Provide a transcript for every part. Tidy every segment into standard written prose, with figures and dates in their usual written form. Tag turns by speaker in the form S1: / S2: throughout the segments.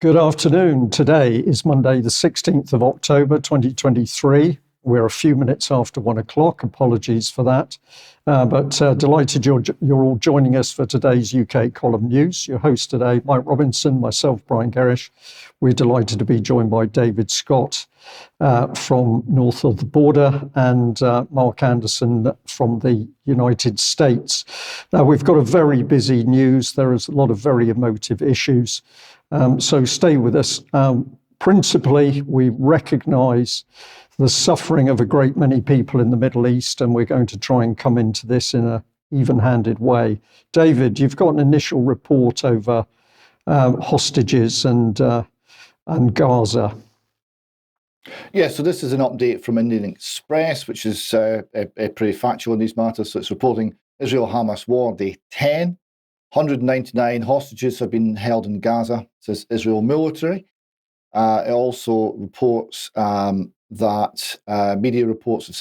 S1: Good afternoon. Today is Monday, the 16th of October, 2023. We're a few minutes after 1 o'clock. Apologies for that. But delighted you're all joining us for today's UK column news. Your host today, Mike Robinson, myself, Brian Gerrish. We're delighted to be joined by David Scott from north of the border and Mark Anderson from the United States. Now, we've got a very busy news. There is a lot of very emotive issues. So stay with us. Principally, we recognise the suffering of a great many people in the Middle East, and we're going to try and come into this in an even-handed way. David, you've got an initial report over hostages and Gaza.
S2: Yeah, so this is an update from Indian Express, which is pretty factual in these matters. So it's reporting Israel-Hamas war, day 10. 199 hostages have been held in Gaza, says Israel military. It also reports that media reports have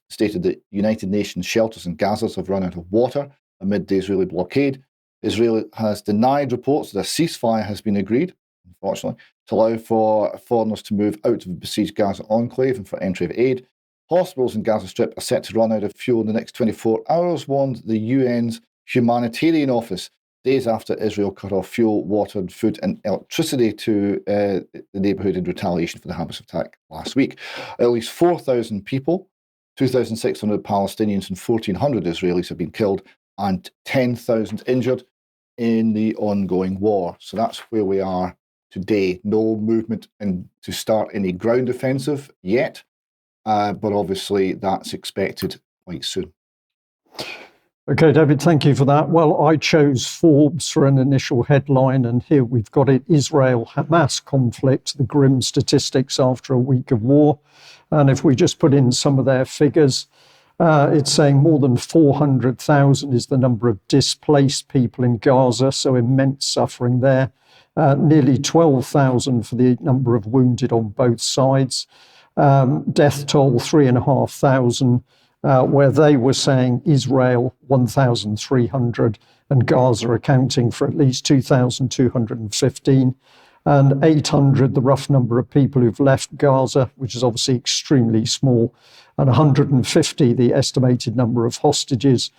S2: stated that United Nations shelters in Gaza have run out of water amid the Israeli blockade. Israel has denied reports that a ceasefire has been agreed, unfortunately, to allow for foreigners to move out of the besieged Gaza enclave and for entry of aid. Hospitals in Gaza Strip are set to run out of fuel in the next 24 hours, warned the UN's Humanitarian Office, days after Israel cut off fuel, water, and food and electricity to the neighbourhood in retaliation for the Hamas attack last week. At least 4,000 people, 2,600 Palestinians and 1,400 Israelis have been killed and 10,000 injured in the ongoing war. So that's where we are today. No movement to start any ground offensive yet, but obviously that's expected quite soon.
S1: Okay, David, thank you for that. Well, I chose Forbes for an initial headline, and here we've got it, Israel-Hamas conflict, the grim statistics after a week of war. And if we just put in some of their figures, it's saying more than 400,000 is the number of displaced people in Gaza, so immense suffering there. Nearly 12,000 for the number of wounded on both sides. Death toll, 3,500. Where they were saying Israel 1,300 and Gaza accounting for at least 2,215 and 800, the rough number of people who've left Gaza, which is obviously extremely small, and 150, the estimated number of hostages.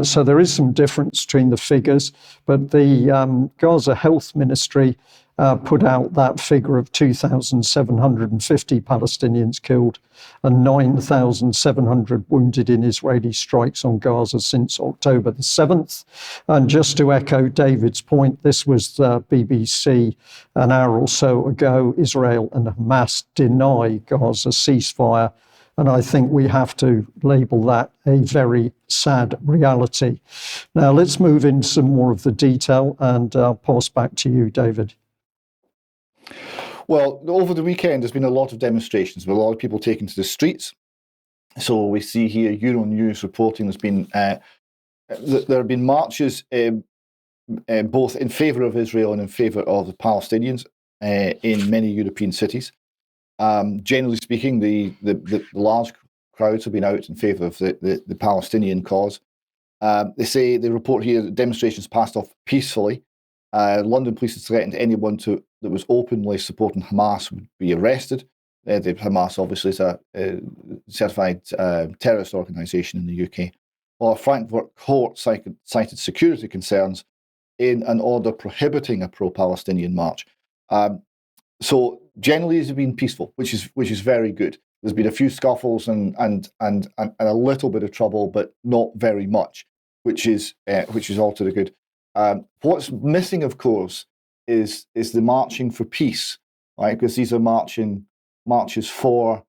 S1: So there is some difference between the figures, but the Gaza Health Ministry put out that figure of 2,750 Palestinians killed and 9,700 wounded in Israeli strikes on Gaza since October the 7th. And just to echo David's point, this was the BBC an hour or so ago. Israel and Hamas deny Gaza ceasefire. And I think we have to label that a very sad reality. Now, let's move into some more of the detail, and I'll pass back to you, David.
S2: Well, over the weekend, there's been a lot of demonstrations with a lot of people taking to the streets. So we see here Euronews reporting there have been marches both in favour of Israel and in favour of the Palestinians in many European cities. Generally speaking, the large crowds have been out in favour of the Palestinian cause. They report here that demonstrations passed off peacefully. London police has threatened anyone that was openly supporting Hamas would be arrested. Hamas obviously is a certified terrorist organisation in the UK. While a Frankfurt court cited security concerns in an order prohibiting a pro-Palestinian march. So generally, it's been peaceful, which is very good. There's been a few scuffles and a little bit of trouble, but not very much, which is all to the good. What's missing, of course, is the marching for peace, right? Because these are marches for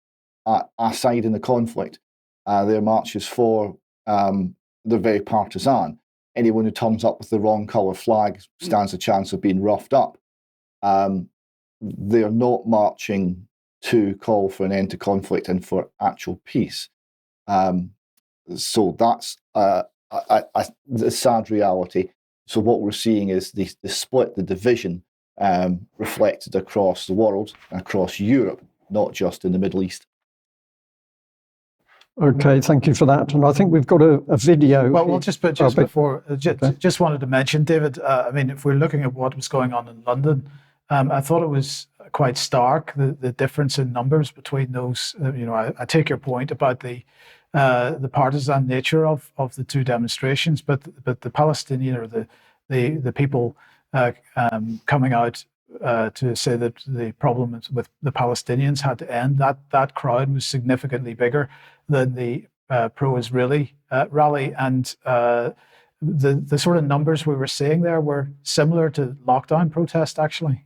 S2: a side in the conflict. They're marches for they're very partisan. Anyone who turns up with the wrong colour flag stands a chance of being roughed up. They're not marching to call for an end to conflict and for actual peace. So that's the sad reality. So what we're seeing is the split, the division reflected across the world, across Europe, not just in the Middle East.
S1: Okay, thank you for that. And I think we've got a video.
S3: Well, just wanted to mention, David, I mean, if we're looking at what was going on in London, I thought it was quite stark, the difference in numbers between those. I take your point about the partisan nature of the two demonstrations, but the Palestinian or the people coming out to say that the problem with the Palestinians had to end, that crowd was significantly bigger than the pro-Israeli rally, and the sort of numbers we were seeing there were similar to lockdown protest, actually.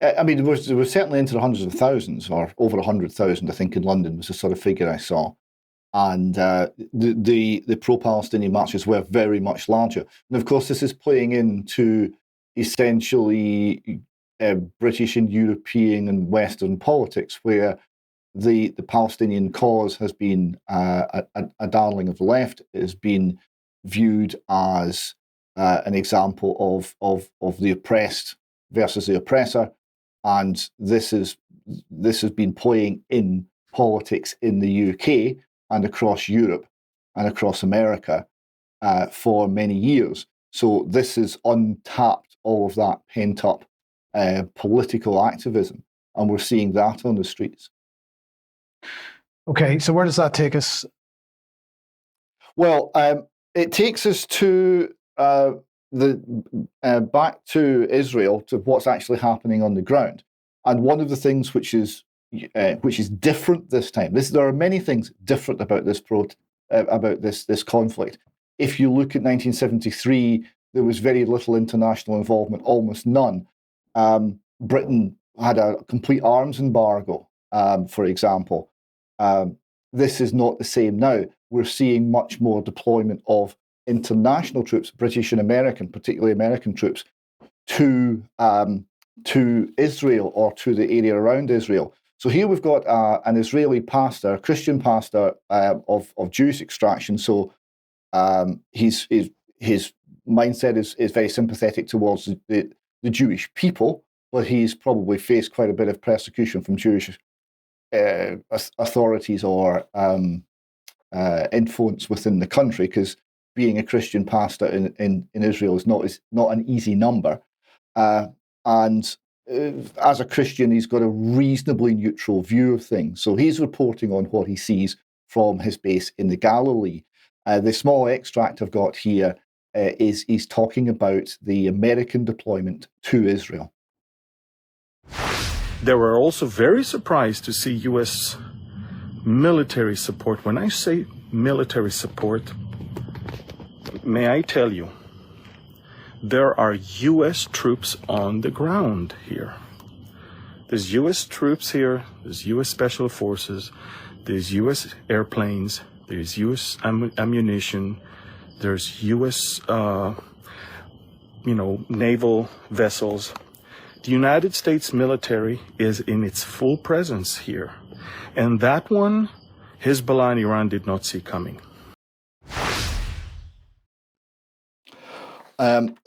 S2: I mean, there was certainly into the hundreds of thousands, or over 100,000, I think, in London was the sort of figure I saw. And the pro-Palestinian marches were very much larger. And of course, this is playing into essentially British and European and Western politics, where the Palestinian cause has been a darling of the left. It has been viewed as an example of the oppressed versus the oppressor. And this has been playing in politics in the UK and across Europe and across America for many years. So this has untapped all of that pent-up political activism, and we're seeing that on the streets.
S3: Okay, so where does that take us?
S2: Well, it takes us to back to Israel, to what's actually happening on the ground. And one of the things which is different this time, there are many things different about this this conflict. If you look at 1973, there was very little international involvement, almost none. Britain had a complete arms embargo, for example. This is not the same now. We're seeing much more deployment of international troops, British and American, particularly American troops, to Israel or to the area around Israel. So here we've got an Israeli pastor, a Christian pastor of Jewish extraction. So his mindset is very sympathetic towards the Jewish people, but he's probably faced quite a bit of persecution from Jewish authorities or influence within the country, because being a Christian pastor in Israel is not an easy number. And as a Christian, he's got a reasonably neutral view of things. So he's reporting on what he sees from his base in the Galilee. The small extract I've got here is he's talking about the American deployment to Israel.
S4: They were also very surprised to see U.S. military support. When I say military support, may I tell you, there are U.S. troops on the ground here. There's U.S. troops here, there's U.S. Special Forces, there's U.S. airplanes, there's U.S. ammunition, there's U.S. naval vessels. The United States military is in its full presence here. And that one, Hezbollah and Iran did not see coming.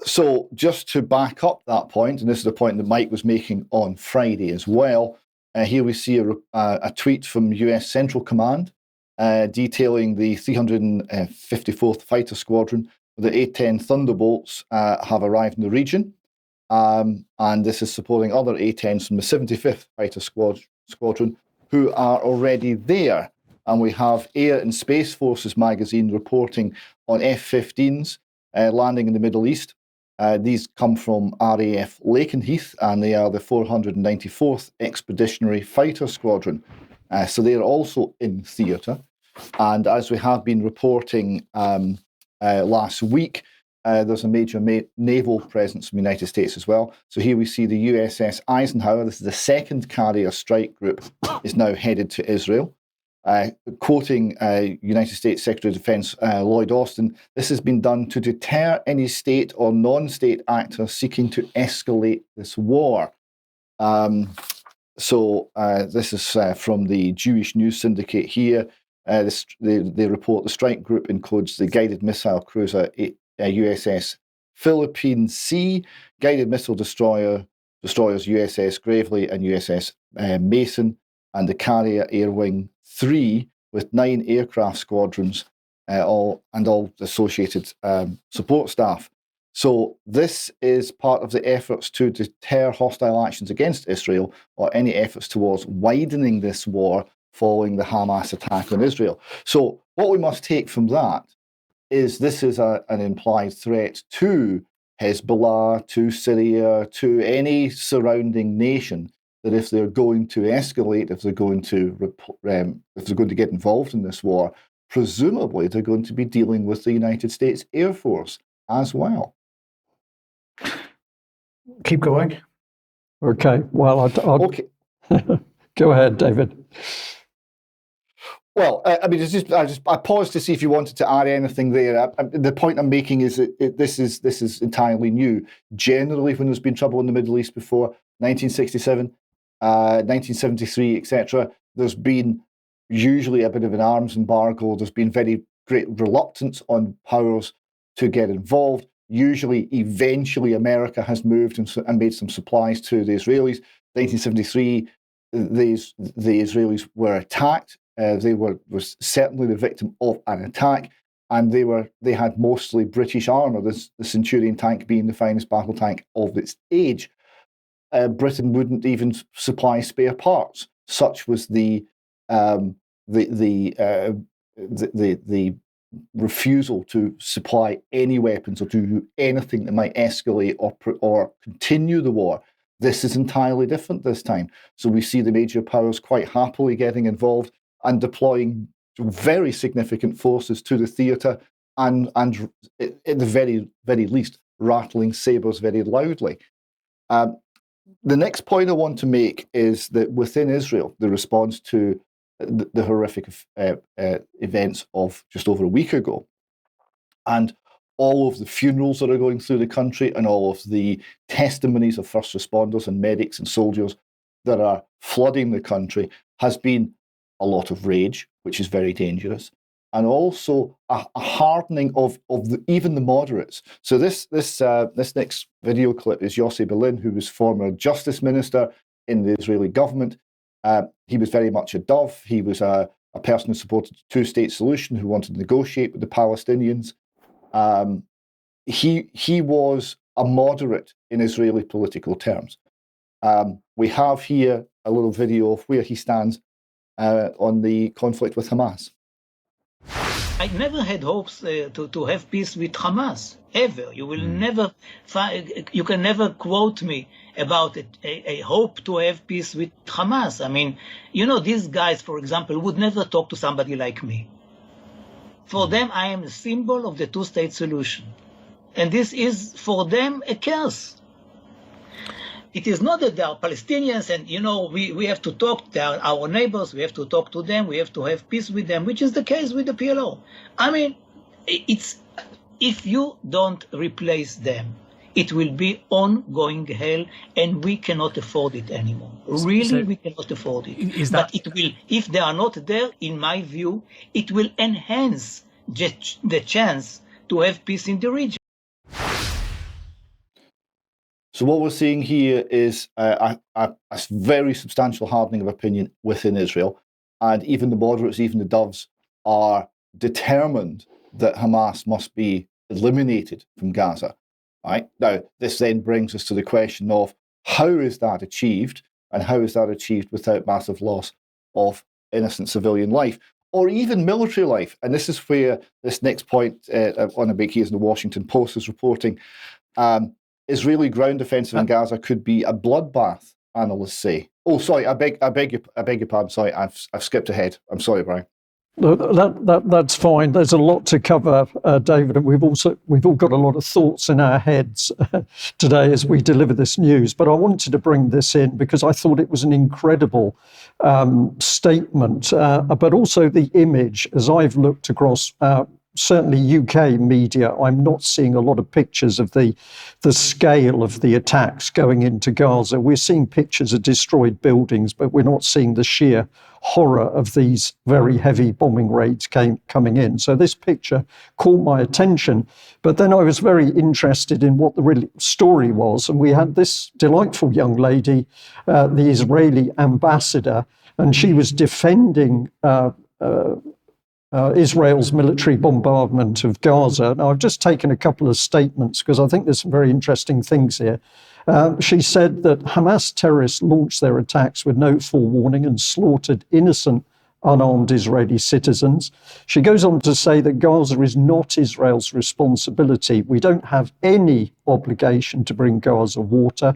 S2: So just to back up that point, and this is the point that Mike was making on Friday as well, here we see a tweet from US Central Command detailing the 354th Fighter Squadron. The A-10 Thunderbolts have arrived in the region, and this is supporting other A-10s from the 75th Fighter Squadron who are already there. And we have Air and Space Forces magazine reporting on F-15s landing in the Middle East. These come from RAF Lakenheath, and they are the 494th Expeditionary Fighter Squadron. So they are also in theatre. And as we have been reporting last week, there's a major naval presence from the United States as well. So here we see the USS Eisenhower. This is the second carrier strike group, is now headed to Israel. Quoting United States Secretary of Defense Lloyd Austin, this has been done to deter any state or non-state actor seeking to escalate this war. So this is from the Jewish News Syndicate here. They report the strike group includes the guided missile cruiser USS Philippine Sea, guided missile destroyers USS Gravely and USS Mason, and the carrier Air Wing 3 with 9 aircraft squadrons, all associated support staff. So this is part of the efforts to deter hostile actions against Israel, or any efforts towards widening this war following the Hamas attack on Israel. So what we must take from that is this is an implied threat to Hezbollah, to Syria, to any surrounding nation, that if they're going to escalate, if they're going to get involved in this war, presumably they're going to be dealing with the United States Air Force as well.
S3: Keep going.
S1: Okay. Well,
S2: Okay.
S1: Go ahead, David.
S2: Well, I mean, I paused to see if you wanted to add anything there. The point I'm making is that this is entirely new. Generally, when there's been trouble in the Middle East before 1967, 1973, etc., there's been usually a bit of an arms embargo. There's been very great reluctance on powers to get involved. Usually, eventually, America has moved and made some supplies to the Israelis. 1973, the Israelis were attacked. They were certainly the victim of an attack, and they had mostly British armour, the Centurion tank being the finest battle tank of its age. Britain wouldn't even supply spare parts. Such was the refusal to supply any weapons or to do anything that might escalate or continue the war. This is entirely different this time. So we see the major powers quite happily getting involved and deploying very significant forces to the theatre, and at the very least, rattling sabres very loudly. The next point I want to make is that within Israel, the response to the horrific events of just over a week ago, and all of the funerals that are going through the country, and all of the testimonies of first responders and medics and soldiers that are flooding the country, has been a lot of rage, which is very dangerous, and also a hardening of even the moderates. So this next video clip is Yossi Beilin, who was former justice minister in the Israeli government. He was very much a dove. He was a person who supported the two-state solution, who wanted to negotiate with the Palestinians. He was a moderate in Israeli political terms. We have here a little video of where he stands on the conflict with Hamas.
S5: I never had hopes to have peace with Hamas, ever. You will never you can never quote me about a hope to have peace with Hamas. I mean, these guys, for example, would never talk to somebody like me. For them, I am a symbol of the two-state solution. And this is, for them, a curse. It is not that they are Palestinians and, we have to talk, they are our neighbors, we have to talk to them, we have to have peace with them, which is the case with the PLO. I mean, if you don't replace them, it will be ongoing hell, and we cannot afford it anymore. Really, we cannot afford it. But it will, if they are not there, in my view, it will enhance the chance to have peace in the region.
S2: So what we're seeing here is a very substantial hardening of opinion within Israel. And even the moderates, even the doves, are determined that Hamas must be eliminated from Gaza. Right? Now, this then brings us to the question of how is that achieved, and how is that achieved without massive loss of innocent civilian life, or even military life? And this is where this next point I want to make here is the Washington Post is reporting. Israeli ground offensive in Gaza could be a bloodbath, analysts say. Oh, sorry, I beg your pardon. Sorry, I've skipped ahead. I'm sorry, Brian.
S1: That's fine. There's a lot to cover, David, and we've all got a lot of thoughts in our heads today as we deliver this news. But I wanted to bring this in because I thought it was an incredible statement, but also the image. As I've looked across certainly UK media, I'm not seeing a lot of pictures of the scale of the attacks going into Gaza. We're seeing pictures of destroyed buildings, but we're not seeing the sheer horror of these very heavy bombing raids coming in. So this picture caught my attention, but then I was very interested in what the real story was. And we had this delightful young lady, the Israeli ambassador, and she was defending Israel's military bombardment of Gaza. Now, I've just taken a couple of statements because I think there's some very interesting things here. She said that Hamas terrorists launched their attacks with no forewarning and slaughtered innocent, unarmed Israeli citizens. She goes on to say that Gaza is not Israel's responsibility. We don't have any obligation to bring Gaza water.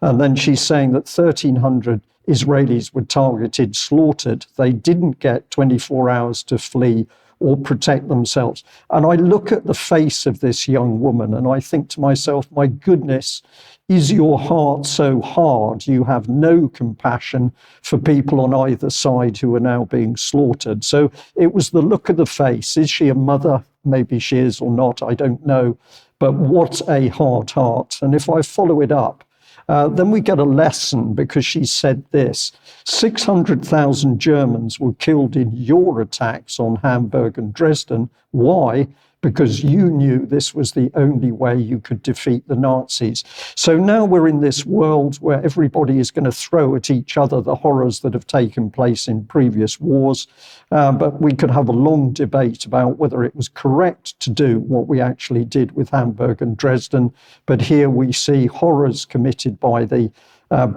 S1: And then she's saying that 1,300 Israelis were targeted, slaughtered. They didn't get 24 hours to flee or protect themselves. And I look at the face of this young woman and I think to myself, my goodness, is your heart so hard you have no compassion for people on either side who are now being slaughtered? So it was the look of the face. Is she a mother? Maybe she is or not, I don't know. But what a hard heart. And if I follow it up, then we get a lesson, because she said this: 600,000 Germans were killed in your attacks on Hamburg and Dresden. Why? Because you knew this was the only way you could defeat the Nazis. So now we're in this world where everybody is going to throw at each other the horrors that have taken place in previous wars. But we could have a long debate about whether it was correct to do what we actually did with Hamburg and Dresden. But here we see horrors committed by the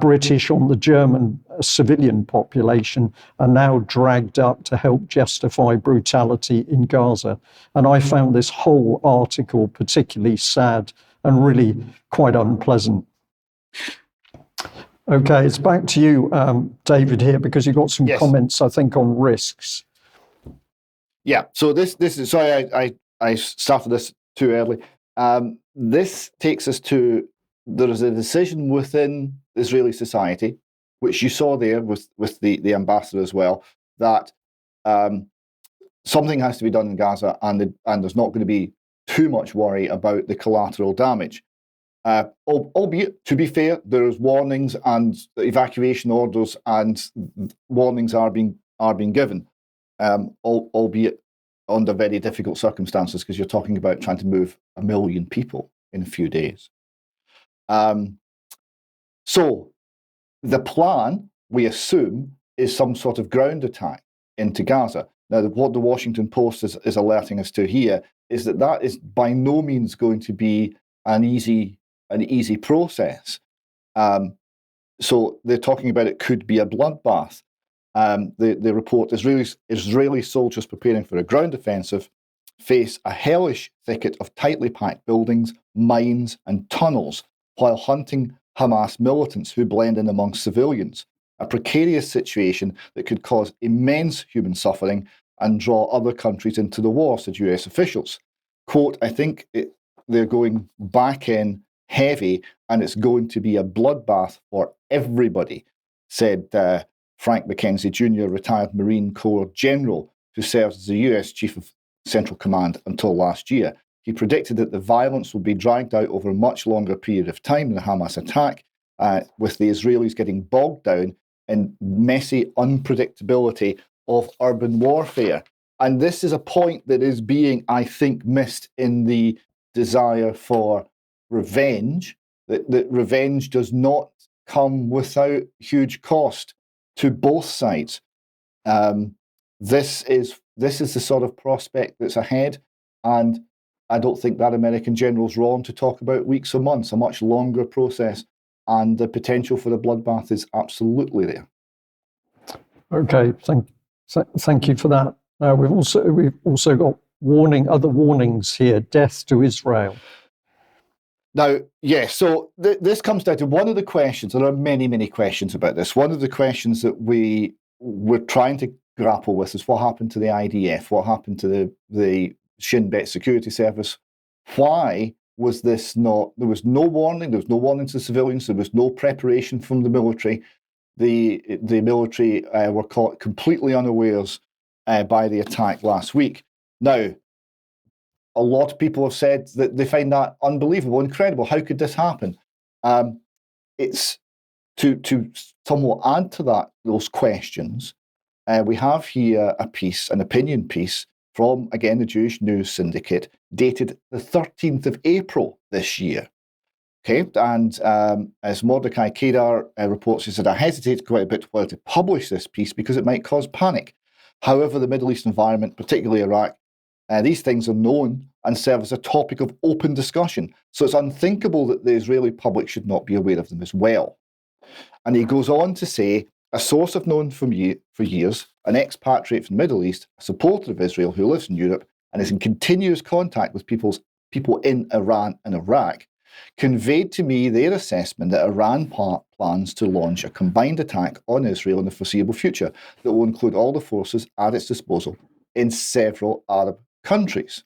S1: British on the German civilian population are now dragged up to help justify brutality in Gaza. And I found this whole article particularly sad and really quite unpleasant. Okay, it's back to you, David, here, because you've got some comments, I think, on risks.
S2: Yeah, so this is, sorry, I started this too early. This takes us to, there is a decision within Israeli society, which you saw there with the ambassador as well, that something has to be done in Gaza, and there's not going to be too much worry about the collateral damage. Albeit, to be fair, there is warnings and evacuation orders, and warnings are being given, albeit under very difficult circumstances, because you're talking about trying to move 1 million people in a few days. So the plan, we assume, is some sort of ground attack into Gaza. Now, what the Washington Post is alerting us to here is that is by no means going to be an easy process. So they're talking about it could be a bloodbath. The report, Israeli soldiers preparing for a ground offensive face a hellish thicket of tightly packed buildings, mines, and tunnels while hunting Hamas militants who blend in amongst civilians, a precarious situation that could cause immense human suffering and draw other countries into the war, said US officials. Quote, I think they're going back in heavy, and it's going to be a bloodbath for everybody, said Frank McKenzie Jr., retired Marine Corps general who served as the US Chief of Central Command until last year. He predicted that the violence would be dragged out over a much longer period of time than the Hamas attack, with the Israelis getting bogged down in messy unpredictability of urban warfare. And this is a point that is being, I think, missed in the desire for revenge, that revenge does not come without huge cost to both sides. This is the sort of prospect that's ahead, and I don't think that American general's wrong to talk about weeks or months, a much longer process, and the potential for a bloodbath is absolutely there.
S1: Okay, thank you for that. We've also got other warnings here: death to Israel.
S2: Now, yes, so this comes down to one of the questions. There are many, many questions about this. One of the questions that we're trying to grapple with is what happened to the IDF, what happened to the Shin Bet security service. Why was this not? There was no warning. There was no warning to civilians. There was no preparation from the military. The military were caught completely unawares by the attack last week. Now, a lot of people have said that they find that unbelievable, incredible. How could this happen? It's to somewhat add to those questions. We have here an opinion piece from, again, the Jewish News Syndicate, dated the 13th of April this year. Okay, and as Mordecai Kedar reports, he said, I hesitate quite a bit whether to publish this piece because it might cause panic. However, the Middle East environment, particularly Iraq, these things are known and serve as a topic of open discussion. So it's unthinkable that the Israeli public should not be aware of them as well. And he goes on to say, a source I've known for years, an expatriate from the Middle East, a supporter of Israel who lives in Europe and is in continuous contact with people in Iran and Iraq, conveyed to me their assessment that Iran plans to launch a combined attack on Israel in the foreseeable future that will include all the forces at its disposal in several Arab countries.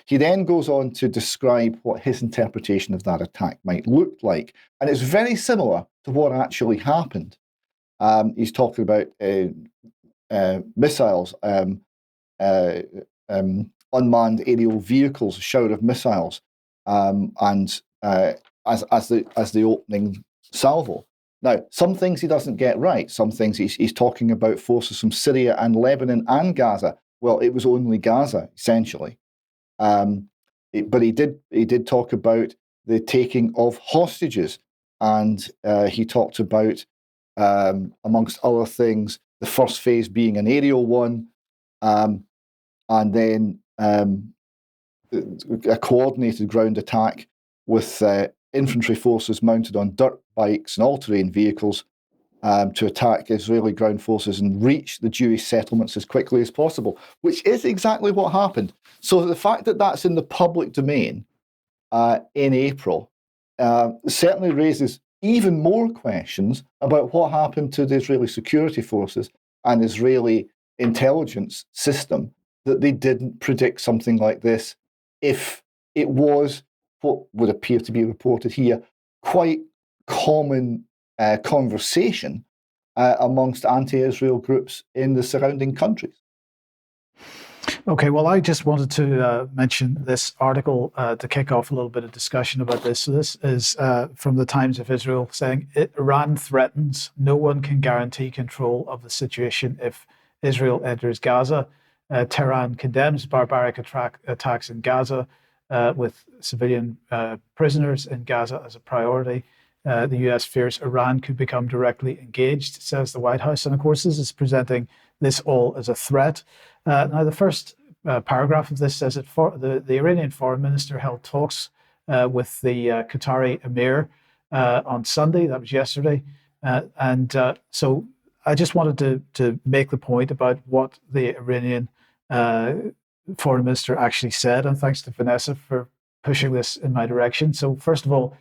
S2: He then goes on to describe what his interpretation of that attack might look like. And it's very similar to what actually happened. He's talking about missiles, unmanned aerial vehicles, a shower of missiles, and as the opening salvo. Now, some things he doesn't get right. Some things he's talking about forces from Syria and Lebanon and Gaza. Well, it was only Gaza, essentially. But he did talk about the taking of hostages, and he talked about, amongst other things, the first phase being an aerial one, and then a coordinated ground attack with infantry forces mounted on dirt bikes and all-terrain vehicles to attack Israeli ground forces and reach the Jewish settlements as quickly as possible, which is exactly what happened. So the fact that that's in the public domain in April certainly raises even more questions about what happened to the Israeli security forces and Israeli intelligence system, that they didn't predict something like this if it was what would appear to be reported here, quite common conversation amongst anti-Israel groups in the surrounding countries.
S3: Okay, well, I just wanted to mention this article to kick off a little bit of discussion about this. So this is from the Times of Israel saying, Iran threatens no one can guarantee control of the situation if Israel enters Gaza. Tehran condemns barbaric attacks in Gaza with civilian prisoners in Gaza as a priority. The US fears Iran could become directly engaged, says the White House. And of course, this is presenting this all as a threat. Now, the first paragraph of this says that the Iranian foreign minister held talks with the Qatari emir on Sunday. That was yesterday. So I just wanted to make the point about what the Iranian foreign minister actually said. And thanks to Vanessa for pushing this in my direction. So first of all,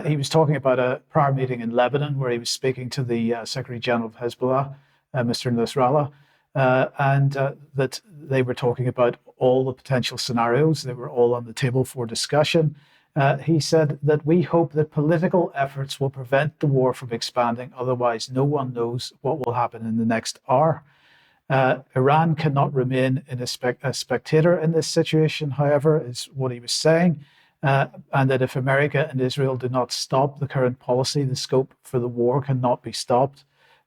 S3: he was talking about a prior meeting in Lebanon where he was speaking to the Secretary General of Hezbollah, Mr. Nasrallah, and that they were talking about all the potential scenarios. They were all on the table for discussion. He said that we hope that political efforts will prevent the war from expanding. Otherwise, no one knows what will happen in the next hour. Iran cannot remain in a spectator in this situation, however, is what he was saying. And that if America and Israel do not stop the current policy, the scope for the war cannot be stopped.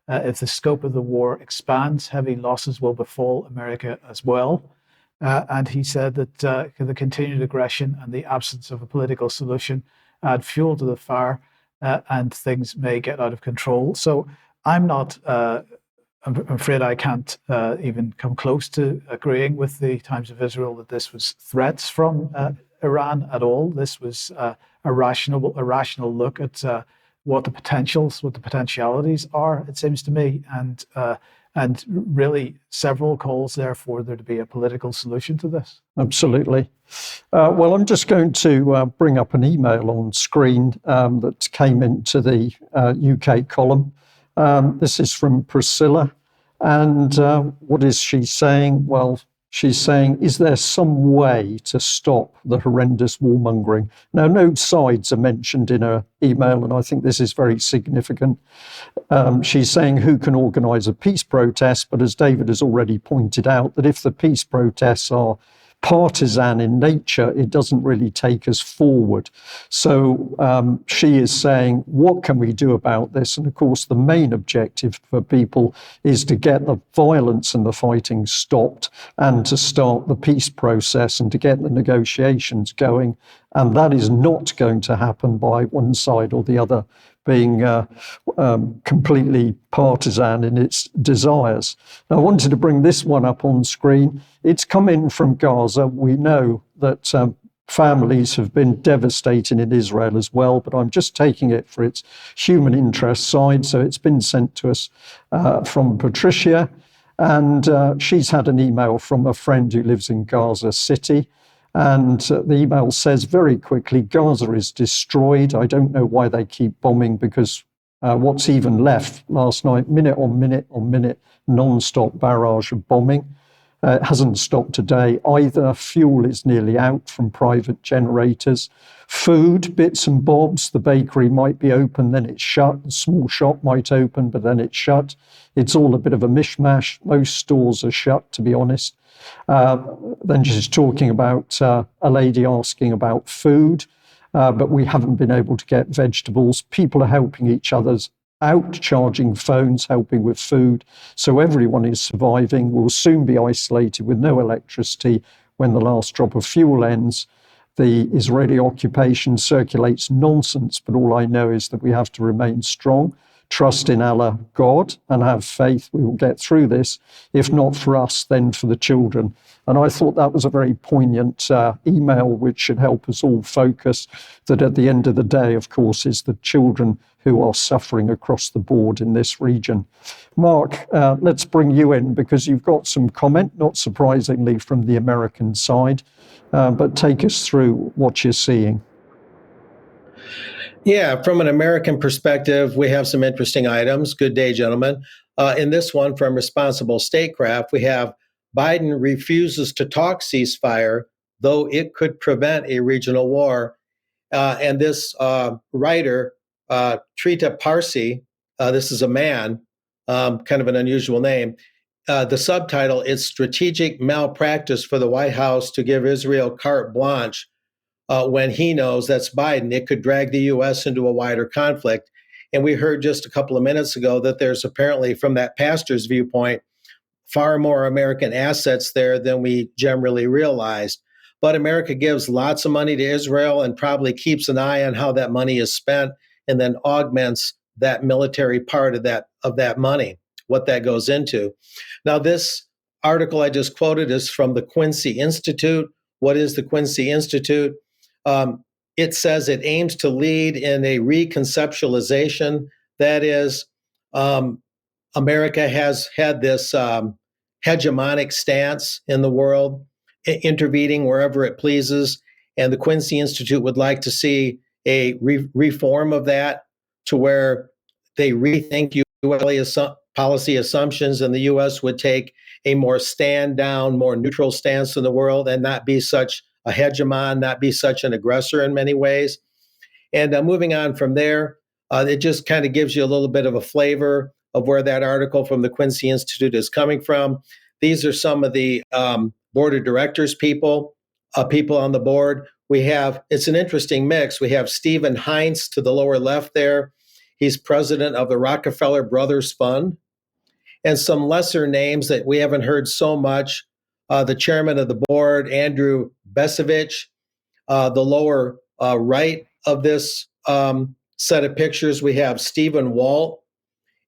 S3: If the scope of the war expands, heavy losses will befall America as well. And he said that the continued aggression and the absence of a political solution add fuel to the fire, and things may get out of control. So I'm afraid I can't even come close to agreeing with the Times of Israel that this was threats from Iran at all. This was a rational look at what the potentialities are, it seems to me, and really several calls there for there to be a political solution to this.
S1: Absolutely. Well, I'm just going to bring up an email on screen that came into the UK column. This is from Priscilla. And what is she saying? Well, she's saying, is there some way to stop the horrendous warmongering? Now, no sides are mentioned in her email, and I think this is very significant. She's saying who can organise a peace protest, but as David has already pointed out, that if the peace protests are partisan in nature, it doesn't really take us forward. So she is saying, what can we do about this? And of course, the main objective for people is to get the violence and the fighting stopped and to start the peace process and to get the negotiations going. And that is not going to happen by one side or the other being completely partisan in its desires. Now, I wanted to bring this one up on screen. It's come in from Gaza. We know that families have been devastating in Israel as well, but I'm just taking it for its human interest side. So it's been sent to us from Patricia, and she's had an email from a friend who lives in Gaza City. And the email says very quickly, Gaza is destroyed. I don't know why they keep bombing, because what's even left last night, minute on minute on minute, non-stop barrage of bombing. It hasn't stopped today either. Fuel is nearly out from private generators. Food, bits and bobs. The bakery might be open, then it's shut. The small shop might open, but then it's shut. It's all a bit of a mishmash. Most stores are shut, to be honest. Then she's talking about a lady asking about food, but we haven't been able to get vegetables. People are helping each other's out, charging phones, helping with food. So everyone is surviving. We'll soon be isolated with no electricity when the last drop of fuel ends. The Israeli occupation circulates nonsense, but all I know is that we have to remain strong, trust in Allah, God, and have faith we will get through this. If not for us, then for the children. And I thought that was a very poignant email, which should help us all focus that at the end of the day, of course, is the children who are suffering across the board in this region. Mark, let's bring you in, because you've got some comment, not surprisingly, from the American side, but take us through what you're seeing.
S6: Yeah, from an American perspective, we have some interesting items. Good day, gentlemen. In this one from Responsible Statecraft, we have Biden refuses to talk ceasefire, though it could prevent a regional war. And this writer, Trita Parsi, this is a man, kind of an unusual name. The subtitle is Strategic Malpractice for the White House to Give Israel Carte Blanche. When he knows, that's Biden, it could drag the U.S. into a wider conflict. And we heard just a couple of minutes ago that there's apparently, from that pastor's viewpoint, far more American assets there than we generally realized. But America gives lots of money to Israel and probably keeps an eye on how that money is spent, and then augments that military part of that money, what that goes into. Now, this article I just quoted is from the Quincy Institute. What is the Quincy Institute? It says it aims to lead in a reconceptualization. That is, America has had this hegemonic stance in the world, intervening wherever it pleases. And the Quincy Institute would like to see a reform of that, to where they rethink U.S. policy assumptions, and the U.S. would take a more stand down, more neutral stance in the world, and not be such a hegemon, not be such an aggressor in many ways. And moving on from there, it just kind of gives you a little bit of a flavor of where that article from the Quincy Institute is coming from. These are some of the board of directors people on the board. It's an interesting mix. We have Stephen Heinz to the lower left there. He's president of the Rockefeller Brothers Fund. And some lesser names that we haven't heard so much. The chairman of the board, Andrew Besevich. The lower right of this set of pictures, we have Stephen Walt,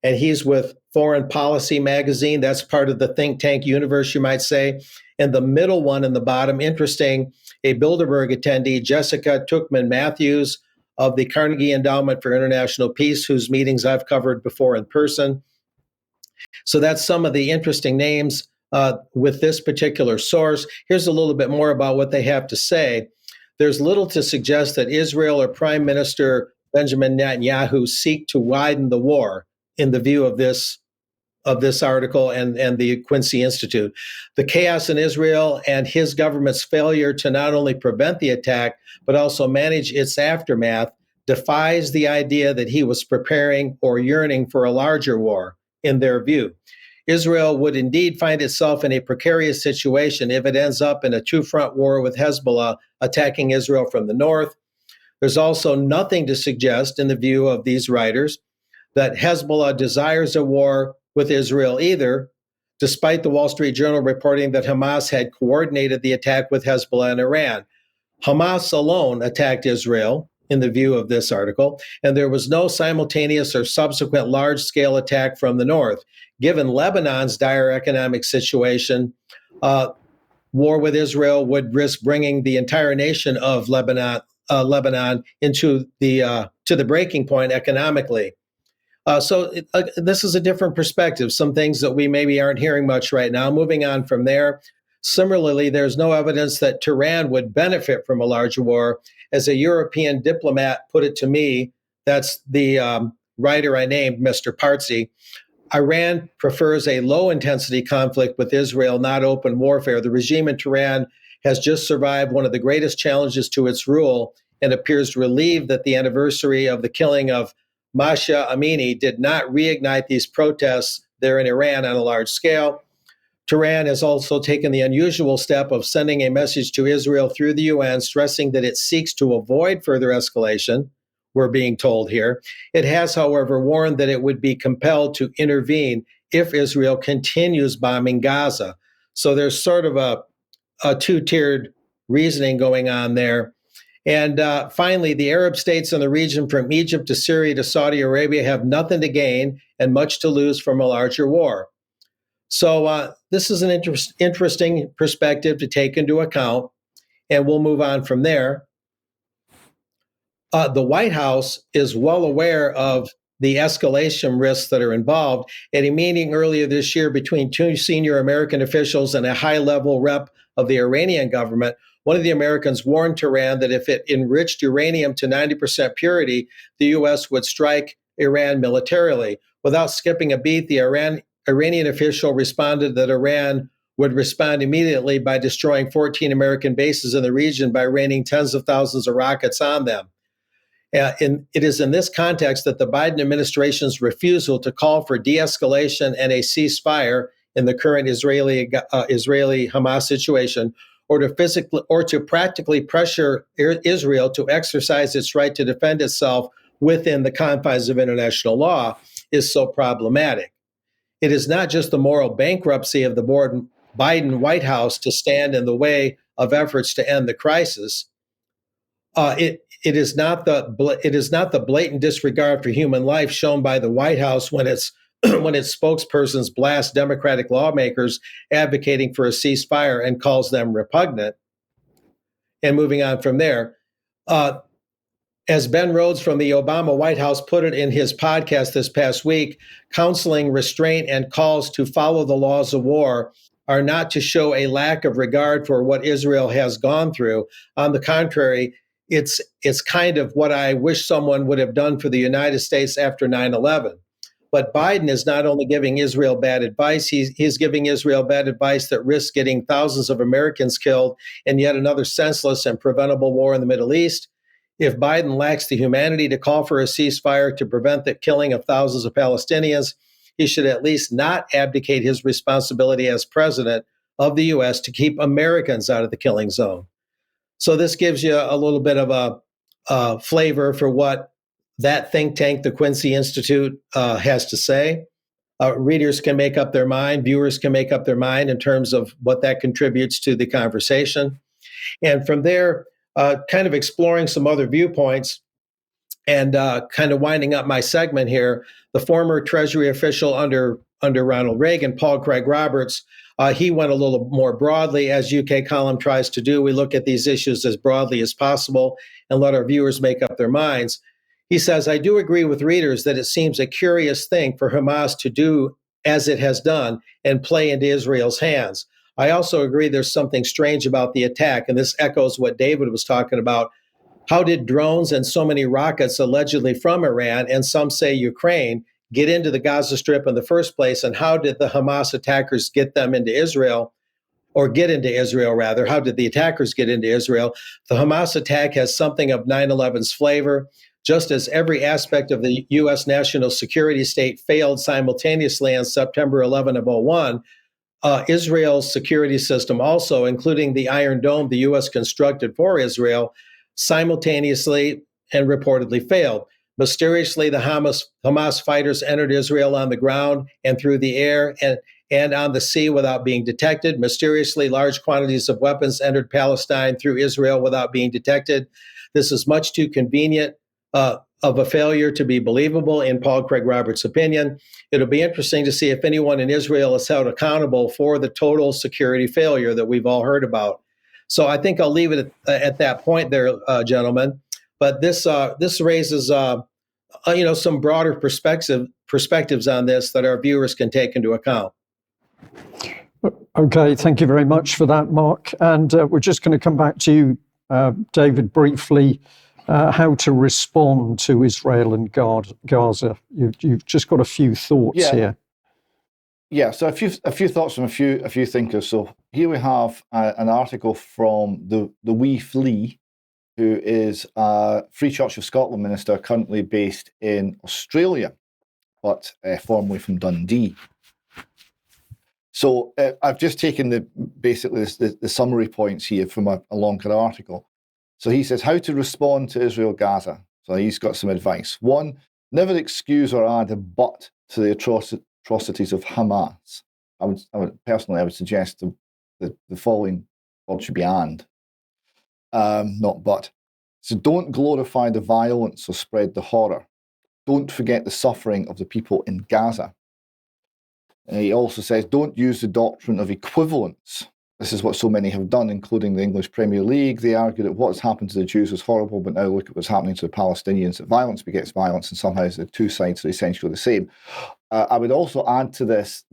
S6: and he's with Foreign Policy Magazine. That's part of the think tank universe, you might say. And the middle one in the bottom, interesting, a Bilderberg attendee, Jessica Tuchman-Matthews of the Carnegie Endowment for International Peace, whose meetings I've covered before in person. So that's some of the interesting names with this particular source. Here's a little bit more about what they have to say. There's little to suggest that Israel or Prime Minister Benjamin Netanyahu seek to widen the war, in the view of this article and the Quincy Institute. The chaos in Israel and his government's failure to not only prevent the attack, but also manage its aftermath defies the idea that he was preparing or yearning for a larger war, in their view. Israel would indeed find itself in a precarious situation if it ends up in a two-front war with Hezbollah attacking Israel from the north. There's also nothing to suggest, in the view of these writers, that Hezbollah desires a war with Israel either, despite the Wall Street Journal reporting that Hamas had coordinated the attack with Hezbollah and Iran. Hamas alone attacked Israel in the view of this article, and there was no simultaneous or subsequent large-scale attack from the north. Given Lebanon's dire economic situation, war with Israel would risk bringing the entire nation of Lebanon into to the breaking point economically. This is a different perspective, some things that we maybe aren't hearing much right now. Moving on from there, similarly, there's no evidence that Tehran would benefit from a larger war. As a European diplomat put it to me, that's the writer I named, Mr. Partsy, Iran prefers a low-intensity conflict with Israel, not open warfare. The regime in Tehran has just survived one of the greatest challenges to its rule and appears relieved that the anniversary of the killing of Mahsa Amini did not reignite these protests there in Iran on a large scale. Tehran has also taken the unusual step of sending a message to Israel through the UN, stressing that it seeks to avoid further escalation, we're being told here. It has, however, warned that it would be compelled to intervene if Israel continues bombing Gaza. So there's sort of a two-tiered reasoning going on there. And finally, the Arab states in the region from Egypt to Syria to Saudi Arabia have nothing to gain and much to lose from a larger war. So this is an interesting perspective to take into account, and we'll move on from there. The White House is well aware of the escalation risks that are involved. At a meeting earlier this year between two senior American officials and a high-level rep of the Iranian government, one of the Americans warned Tehran that if it enriched uranium to 90% purity, the U.S. would strike Iran militarily. Without skipping a beat, the Iranian official responded that Iran would respond immediately by destroying 14 American bases in the region by raining tens of thousands of rockets on them. It is in this context that the Biden administration's refusal to call for de-escalation and a ceasefire in the current Israeli-Hamas situation, or to practically pressure Israel to exercise its right to defend itself within the confines of international law, is so problematic. It is not just the moral bankruptcy of the Biden White House to stand in the way of efforts to end the crisis. It is not the blatant disregard for human life shown by the White House when its spokespersons blast Democratic lawmakers advocating for a ceasefire and calls them repugnant. And moving on from there, as Ben Rhodes from the Obama White House put it in his podcast this past week, counseling, restraint, and calls to follow the laws of war are not to show a lack of regard for what Israel has gone through. On the contrary, it's kind of what I wish someone would have done for the United States after 9/11. But Biden is not only giving Israel bad advice, he's giving Israel bad advice that risks getting thousands of Americans killed in yet another senseless and preventable war in the Middle East. If Biden lacks the humanity to call for a ceasefire to prevent the killing of thousands of Palestinians, he should at least not abdicate his responsibility as president of the U.S. to keep Americans out of the killing zone. So this gives you a little bit of a flavor for what that think tank, the Quincy Institute, has to say. Readers can make up their mind, viewers can make up their mind in terms of what that contributes to the conversation. And from there, kind of exploring some other viewpoints and kind of winding up my segment here, the former Treasury official under Ronald Reagan, Paul Craig Roberts, he went a little more broadly, as UK Column tries to do. We look at these issues as broadly as possible and let our viewers make up their minds. He says, I do agree with readers that it seems a curious thing for Hamas to do as it has done and play into Israel's hands. I also agree there's something strange about the attack, and this echoes what David was talking about. How did drones and so many rockets allegedly from Iran, and some say Ukraine, get into the Gaza Strip in the first place, and how did the Hamas attackers get them into Israel, or get into Israel rather? How did the attackers get into Israel? The Hamas attack has something of 9/11's flavor. Just as every aspect of the U.S. national security state failed simultaneously on September 11 of 2001, Israel's security system also, including the Iron Dome the U.S. constructed for Israel, simultaneously and reportedly failed. Mysteriously, the Hamas fighters entered Israel on the ground and through the air and on the sea without being detected. Mysteriously, large quantities of weapons entered Palestine through Israel without being detected. This is much too convenient of a failure to be believable, in Paul Craig Roberts' opinion. It'll be interesting to see if anyone in Israel is held accountable for the total security failure that we've all heard about. So I think I'll leave it at that point there, gentlemen. But this raises some broader perspectives on this that our viewers can take into account.
S1: Okay, thank you very much for that, Mark. And we're just going to come back to you, David, briefly. How to respond to Israel and Gaza. You've just got a few thoughts here.
S2: Yeah, so a few thoughts from a few thinkers. So here we have an article from the Wee Flea, who is a Free Church of Scotland minister currently based in Australia, but formerly from Dundee. So I've just taken basically the summary points here from a longer article. So he says, how to respond to Israel-Gaza. So he's got some advice. 1, never excuse or add a but to the atrocities of Hamas. I would suggest the following word should be and, not but. So don't glorify the violence or spread the horror. Don't forget the suffering of the people in Gaza. And he also says, don't use the doctrine of equivalence. This is what so many have done, including the English Premier League. They argue that what's happened to the Jews is horrible, but now look at what's happening to the Palestinians, that violence begets violence, and somehow the two sides are essentially the same. I would also add to this,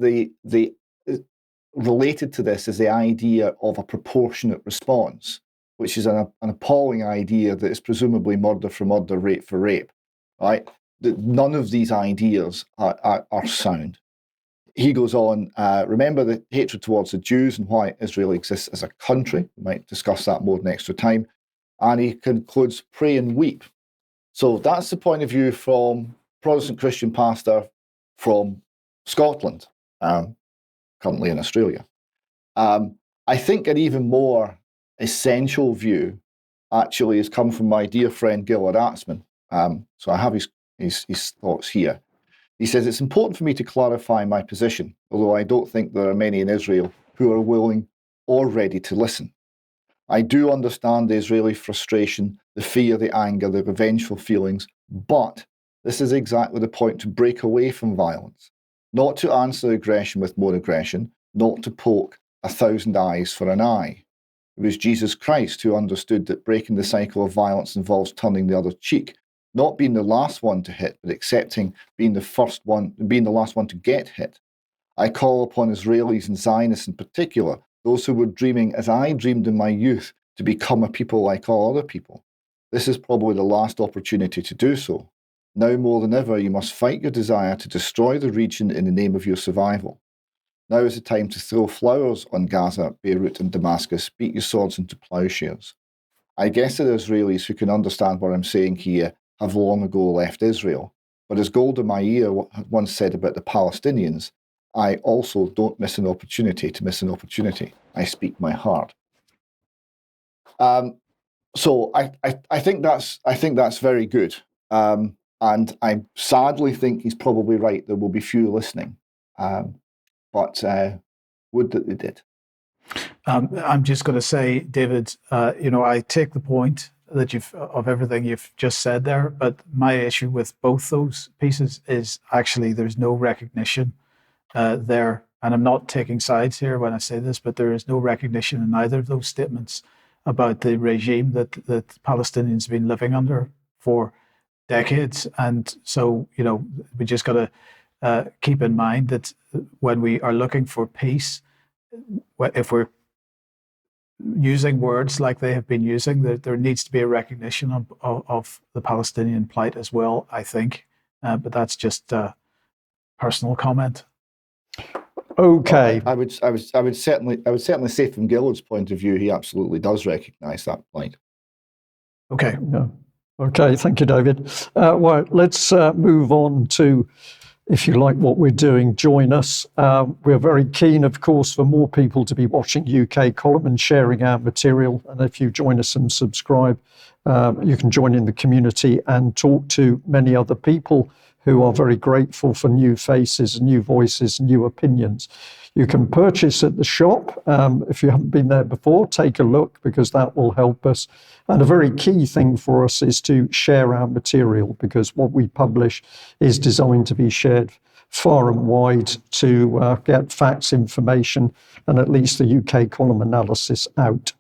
S2: related to this is the idea of a proportionate response, which is an appalling idea that is presumably murder for murder, rape for rape, right? None of these ideas are sound. He goes on, remember the hatred towards the Jews and why Israel exists as a country. We might discuss that more next time. And he concludes, pray and weep. So that's the point of view from Protestant Christian pastor from Scotland, currently in Australia. I think an even more essential view actually has come from my dear friend Gillard Atzman. So I have his thoughts here. He says, it's important for me to clarify my position, although I don't think there are many in Israel who are willing or ready to listen. I do understand the Israeli frustration, the fear, the anger, the revengeful feelings, but this is exactly the point to break away from violence, not to answer aggression with more aggression, not to poke 1,000 eyes for an eye. It was Jesus Christ who understood that breaking the cycle of violence involves turning the other cheek, not being the last one to hit, but accepting being the last one to get hit. I call upon Israelis and Zionists in particular, those who were dreaming as I dreamed in my youth, to become a people like all other people. This is probably the last opportunity to do so. Now more than ever, you must fight your desire to destroy the region in the name of your survival. Now is the time to throw flowers on Gaza, Beirut and Damascus, beat your swords into plowshares. I guess that Israelis who can understand what I'm saying here have long ago left Israel. But as Golda Meir once said about the Palestinians, I also don't miss an opportunity to miss an opportunity. I speak my heart. So I think that's very good. And I sadly think he's probably right. There will be few listening. But would that they did.
S3: I'm just going to say, David, I take the point that of everything you've just said there, but my issue with both those pieces is actually there's no recognition there, and I'm not taking sides here when I say this, but there is no recognition in either of those statements about the regime that Palestinians have been living under for decades. And so, we just got to keep in mind that when we are looking for peace, if we're using words like they have been using, there needs to be a recognition of the Palestinian plight as well, I think. But that's just a personal comment.
S1: Okay.
S2: I would certainly say from Gillard's point of view, he absolutely does recognise that plight.
S3: Okay.
S1: Yeah. Okay. Thank you, David. Well, let's move on to, if you like what we're doing, join us. We're very keen, of course, for more people to be watching UK Column and sharing our material. And if you join us and subscribe, you can join in the community and talk to many other people who are very grateful for new faces, new voices, new opinions. You can purchase at the shop. If you haven't been there before, take a look, because that will help us. And a very key thing for us is to share our material, because what we publish is designed to be shared far and wide to get facts, information, and at least the UK column analysis out.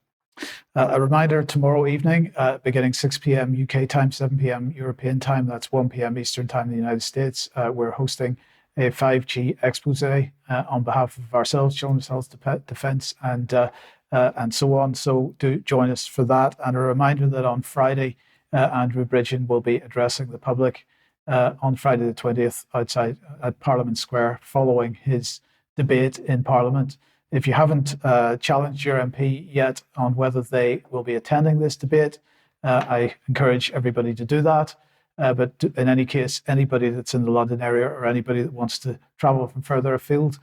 S3: A reminder, tomorrow evening, beginning 6 p.m. UK time, 7 p.m. European time, that's 1 p.m. Eastern time in the United States, we're hosting a 5G expose on behalf of ourselves, Children's Health Defence, and so on. So do join us for that. And a reminder that on Friday, Andrew Bridgen will be addressing the public on Friday the 20th outside at Parliament Square following his debate in Parliament. If you haven't challenged your MP yet on whether they will be attending this debate, I encourage everybody to do that. But in any case, anybody that's in the London area or anybody that wants to travel from further afield,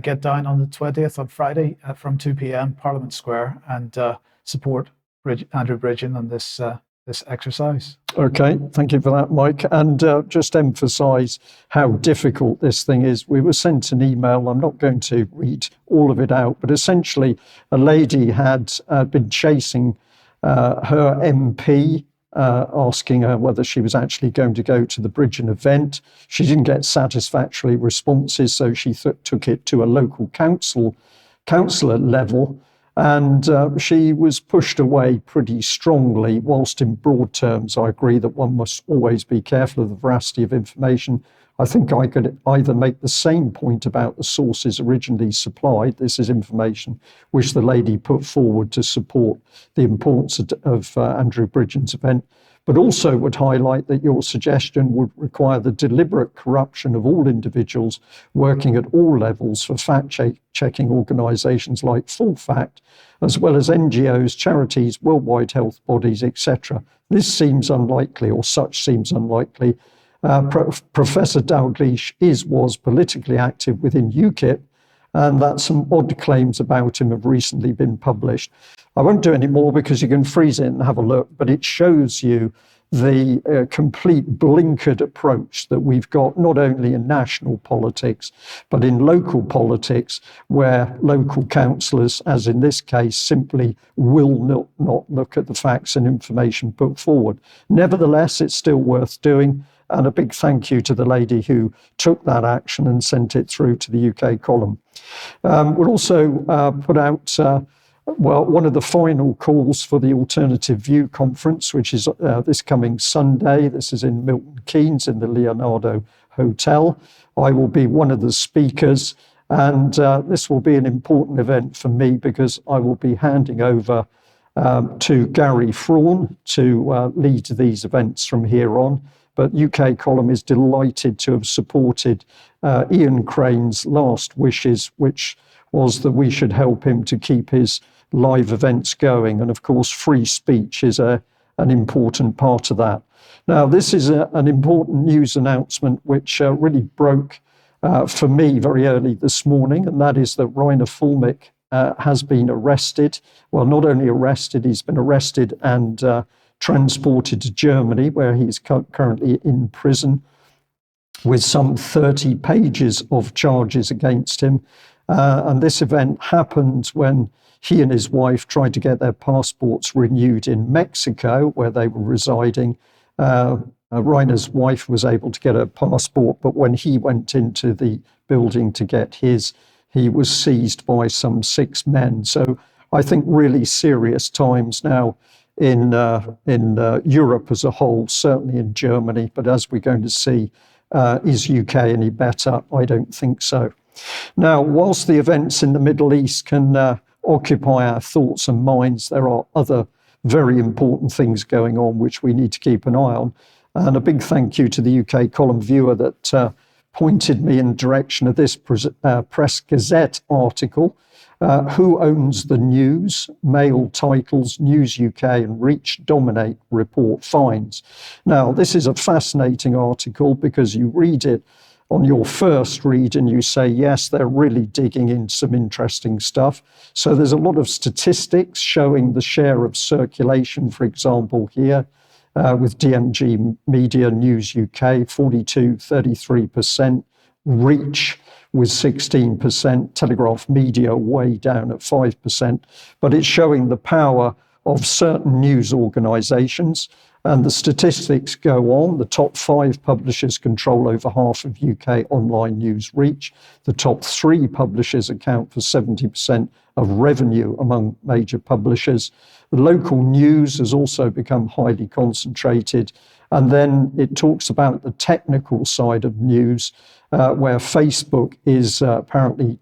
S3: get down on the 20th on Friday from 2 p.m. Parliament Square and support Andrew Bridgen on this exercise.
S1: Okay, thank you for that, Mike. And just emphasise how difficult this thing is. We were sent an email. I'm not going to read all of it out, but essentially a lady had been chasing her MP, asking her whether she was actually going to go to the Bridgen event. She didn't get satisfactory responses, so she took it to a local councillor level, and she was pushed away pretty strongly. Whilst in broad terms, I agree that one must always be careful of the veracity of information. I think I could either make the same point about the sources originally supplied. This is information which the lady put forward to support the importance of Andrew Bridgen's event, but also would highlight that your suggestion would require the deliberate corruption of all individuals working at all levels for fact-checking organisations like Full Fact, as well as NGOs, charities, worldwide health bodies, etc. This seems unlikely, or such seems unlikely. Professor Dalgleish was politically active within UKIP, and that some odd claims about him have recently been published. I won't do any more because you can freeze it and have a look, but it shows you the complete blinkered approach that we've got, not only in national politics, but in local politics, where local councillors, as in this case, simply will not look at the facts and information put forward. Nevertheless, it's still worth doing. And a big thank you to the lady who took that action and sent it through to the UK column. We'll also put out, one of the final calls for the Alternative View Conference, which is this coming Sunday. This is in Milton Keynes in the Leonardo Hotel. I will be one of the speakers, and this will be an important event for me because I will be handing over to Gary Frawn to lead these events from here on. But UK column is delighted to have supported Ian Crane's last wishes, which was that we should help him to keep his live events going. And of course, free speech is an important part of that. Now, this is an important news announcement which really broke for me very early this morning, and that is that Reiner Füllmich has been arrested. Well, not only arrested, he's been arrested and transported to Germany, where he's currently in prison with some 30 pages of charges against him. And this event happened when he and his wife tried to get their passports renewed in Mexico, where they were residing. Reiner's wife was able to get a passport, but when he went into the building to get his, he was seized by some 6 men. So I think really serious times now in Europe as a whole, certainly in Germany. But as we're going to see, is UK any better? I don't think so. Now, whilst the events in the Middle East can occupy our thoughts and minds, there are other very important things going on which we need to keep an eye on. And a big thank you to the UK column viewer that pointed me in the direction of this Press Gazette article. Who owns the news? Mail titles, News UK and Reach dominate, report finds. Now, this is a fascinating article because you read it on your first read and you say, yes, they're really digging in some interesting stuff. So there's a lot of statistics showing the share of circulation, for example, here with DMG Media, News UK, 33%, Reach with 16%, Telegraph Media way down at 5%, but it's showing the power of certain news organisations. And the statistics go on. The top 5 publishers control over half of UK online news reach. The top 3 publishers account for 70% of revenue among major publishers. The local news has also become highly concentrated. And then it talks about the technical side of news, where Facebook is apparently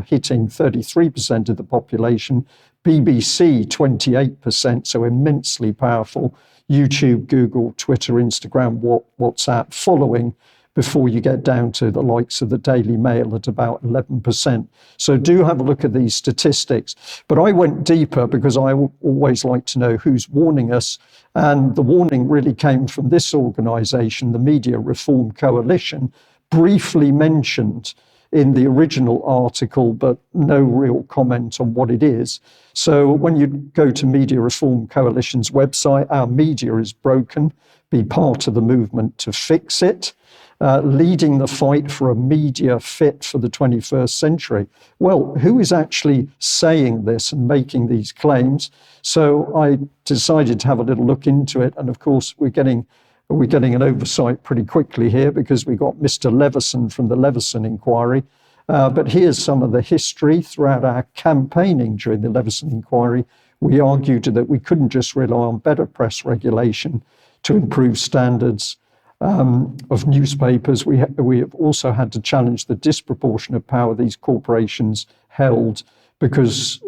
S1: hitting 33% of the population, BBC 28%, so immensely powerful. YouTube, Google, Twitter, Instagram, WhatsApp following before you get down to the likes of the Daily Mail at about 11%. So do have a look at these statistics. But I went deeper because I always like to know who's warning us. And the warning really came from this organisation, the Media Reform Coalition, briefly mentioned in the original article, but no real comment on what it is. So when you go to Media Reform Coalition's website, our media is broken, be part of the movement to fix it, leading the fight for a media fit for the 21st century. Well, who is actually saying this and making these claims? So I decided to have a little look into it. And of course, we're getting an oversight pretty quickly here because we got Mr. Leveson from the Leveson inquiry. But here's some of the history throughout our campaigning during the Leveson inquiry. We argued that we couldn't just rely on better press regulation to improve standards of newspapers. We have also had to challenge the disproportionate power these corporations held because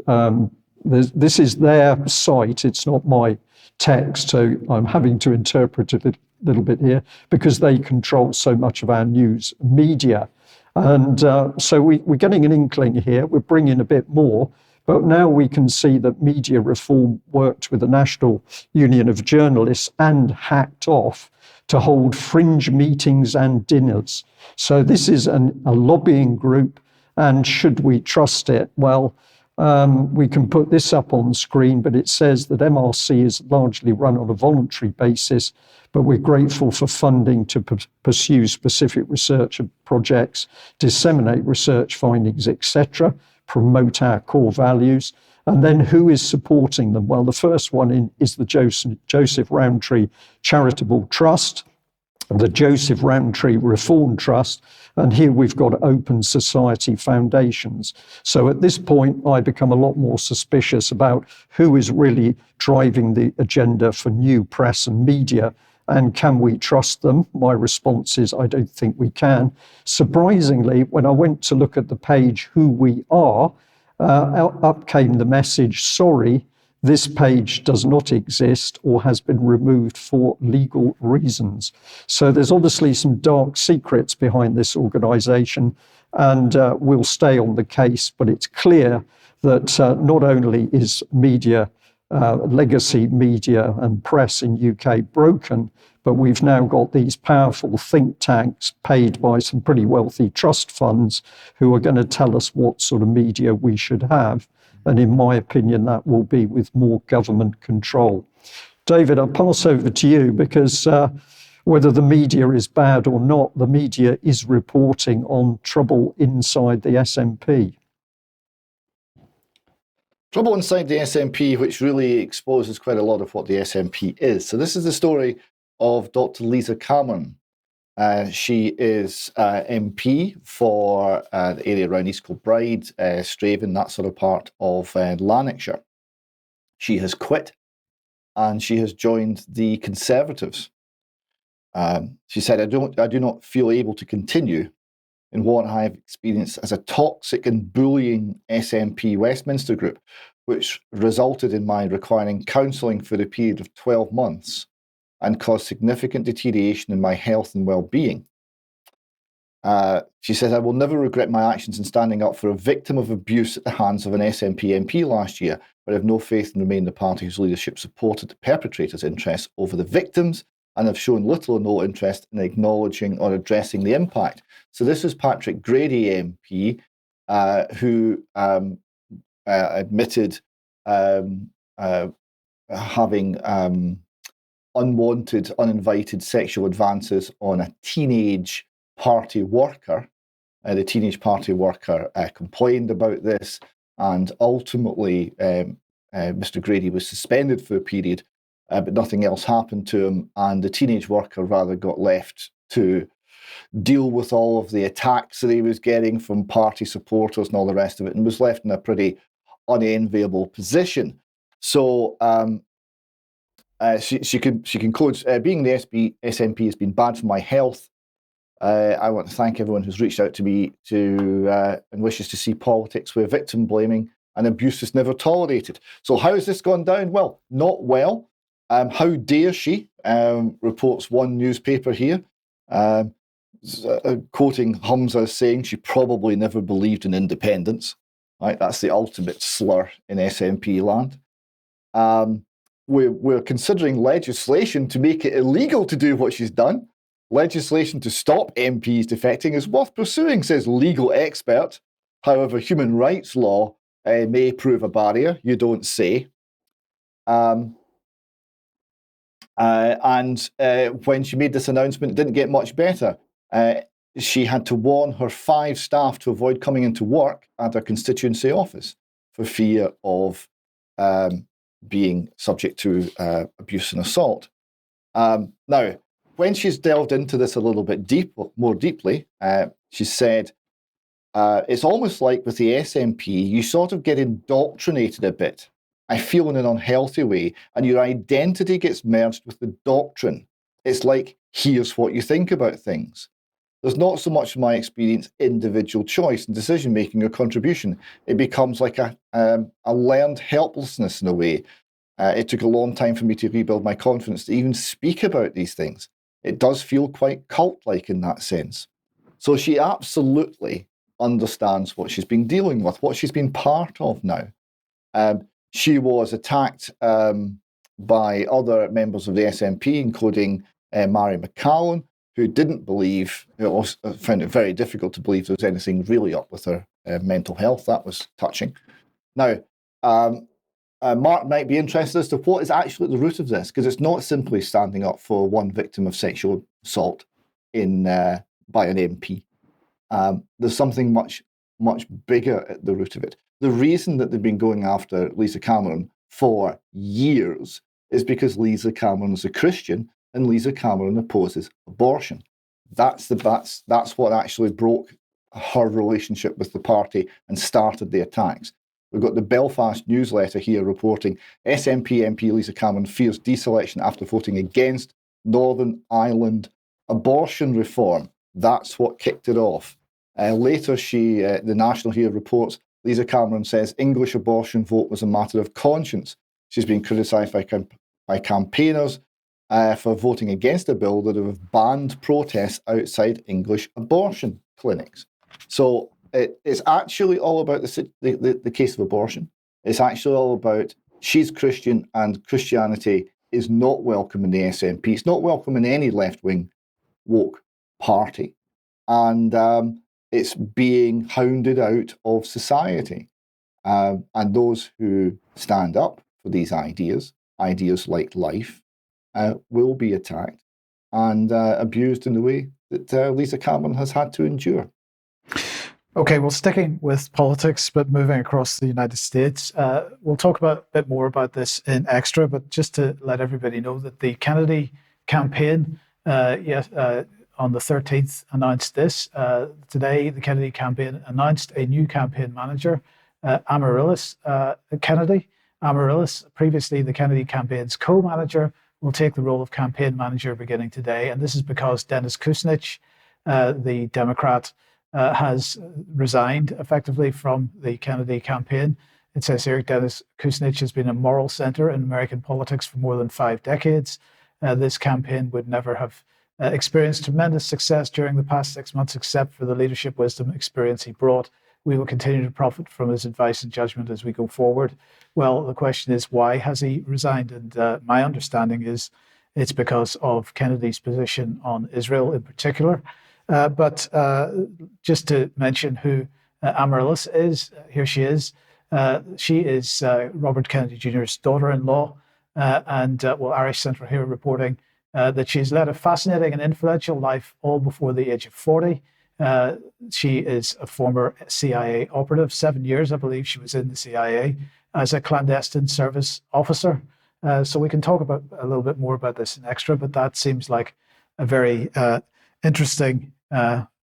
S1: this is their site, it's not my text, so I'm having to interpret it a little bit here because they control so much of our news media. And so we're getting an inkling here, we're bringing a bit more, but now we can see that Media Reform worked with the National Union of Journalists and Hacked Off to hold fringe meetings and dinners. So this is a lobbying group, and should we trust it? Well, we can put this up on the screen, but it says that MRC is largely run on a voluntary basis, but we're grateful for funding to pursue specific research projects, disseminate research findings, etc., promote our core values. And then who is supporting them? Well, the first one is the Joseph Rowntree Charitable Trust, the Joseph Rowntree Reform Trust, and here we've got Open Society Foundations. So at this point, I become a lot more suspicious about who is really driving the agenda for new press and media, and can we trust them? My response is I don't think we can. Surprisingly, when I went to look at the page Who We Are, up came the message, sorry, this page does not exist or has been removed for legal reasons. So there's obviously some dark secrets behind this organisation, and we'll stay on the case, but it's clear that not only is media, legacy media and press in UK broken, but we've now got these powerful think tanks paid by some pretty wealthy trust funds who are going to tell us what sort of media we should have. And in my opinion, that will be with more government control. David, I'll pass over to you because whether the media is bad or not, the media is reporting on trouble inside the SNP.
S2: Trouble inside the SNP, which really exposes quite a lot of what the SNP is. So this is the story of Dr. Lisa Cameron. She is MP for the area around East Kilbride, Straven, that sort of part of Lanarkshire. She has quit and she has joined the Conservatives. She said, I do not feel able to continue in what I have experienced as a toxic and bullying SNP Westminster group, which resulted in my requiring counselling for a period of 12 months and caused significant deterioration in my health and well-being. She says, I will never regret my actions in standing up for a victim of abuse at the hands of an SNP MP last year, but I have no faith in Remain, the party whose leadership supported the perpetrators' interests over the victims and have shown little or no interest in acknowledging or addressing the impact. So this is Patrick Grady MP, who admitted having unwanted, uninvited sexual advances on a teenage party worker. The teenage party worker complained about this, and ultimately Mr. Grady was suspended for a period, but nothing else happened to him, and the teenage worker rather got left to deal with all of the attacks that he was getting from party supporters and all the rest of it, and was left in a pretty unenviable position. So she concludes, being the SNP has been bad for my health. I want to thank everyone who's reached out to me and wishes to see politics where victim blaming and abuse is never tolerated. So how has this gone down? Well, not well. How dare she, reports one newspaper here, quoting Hamza saying she probably never believed in independence. Right, that's the ultimate slur in SNP land. We're considering legislation to make it illegal to do what she's done. Legislation to stop MPs defecting is worth pursuing, says legal expert. However, human rights law may prove a barrier. You don't say. And when she made this announcement, it didn't get much better. She had to warn her 5 staff to avoid coming into work at her constituency office for fear of being subject to abuse and assault. Now, when she's delved into this a little bit more deeply, she said, it's almost like with the SNP, you sort of get indoctrinated a bit. I feel in an unhealthy way, and your identity gets merged with the doctrine. It's like, here's what you think about things. There's not so much, in my experience, individual choice and decision-making or contribution. It becomes like a learned helplessness in a way. It took a long time for me to rebuild my confidence to even speak about these things. It does feel quite cult-like in that sense. So she absolutely understands what she's been dealing with, what she's been part of now. She was attacked by other members of the SNP, including Mary McCallum, who didn't believe, found it very difficult to believe there was anything really up with her mental health. That was touching. Now, Mark might be interested as to what is actually at the root of this, because it's not simply standing up for one victim of sexual assault by an MP. There's something much, much bigger at the root of it. The reason that they've been going after Lisa Cameron for years is because Lisa Cameron is a Christian and Lisa Cameron opposes abortion. That's what actually broke her relationship with the party and started the attacks. We've got the Belfast newsletter here reporting SNP MP Lisa Cameron fears deselection after voting against Northern Ireland abortion reform. That's what kicked it off. Later, the National here reports Lisa Cameron says English abortion vote was a matter of conscience. She's been criticised by campaigners for voting against a bill that would have banned protests outside English abortion clinics. So it's actually all about the case of abortion. It's actually all about she's Christian and Christianity is not welcome in the SNP. It's not welcome in any left-wing woke party. And it's being hounded out of society. And those who stand up for these ideas like life, will be attacked and abused in the way that Lisa Cameron has had to endure.
S3: Okay, well, sticking with politics, but moving across the United States, we'll talk a bit more about this in Extra, but just to let everybody know that the Kennedy campaign, on the 13th, announced this. Today, the Kennedy campaign announced a new campaign manager, Amaryllis Kennedy. Amaryllis, previously the Kennedy campaign's co-manager, will take the role of campaign manager beginning today. And this is because Dennis Kucinich, the Democrat, has resigned effectively from the Kennedy campaign. It says here, Dennis Kucinich has been a moral center in American politics for more than 5 decades. This campaign would never have experienced tremendous success during the past 6 months, except for the leadership, wisdom, experience he brought. We will continue to profit from his advice and judgment as we go forward. Well, the question is, why has he resigned? And my understanding is it's because of Kennedy's position on Israel in particular. But just to mention who Amaryllis is, here she is. She is Robert Kennedy Jr.'s daughter-in-law. Irish Centre here reporting that she's led a fascinating and influential life all before the age of 40. She is a former CIA operative. 7 years, I believe, she was in the CIA as a clandestine service officer. So we can talk about a little bit more about this in extra, but that seems like a very interesting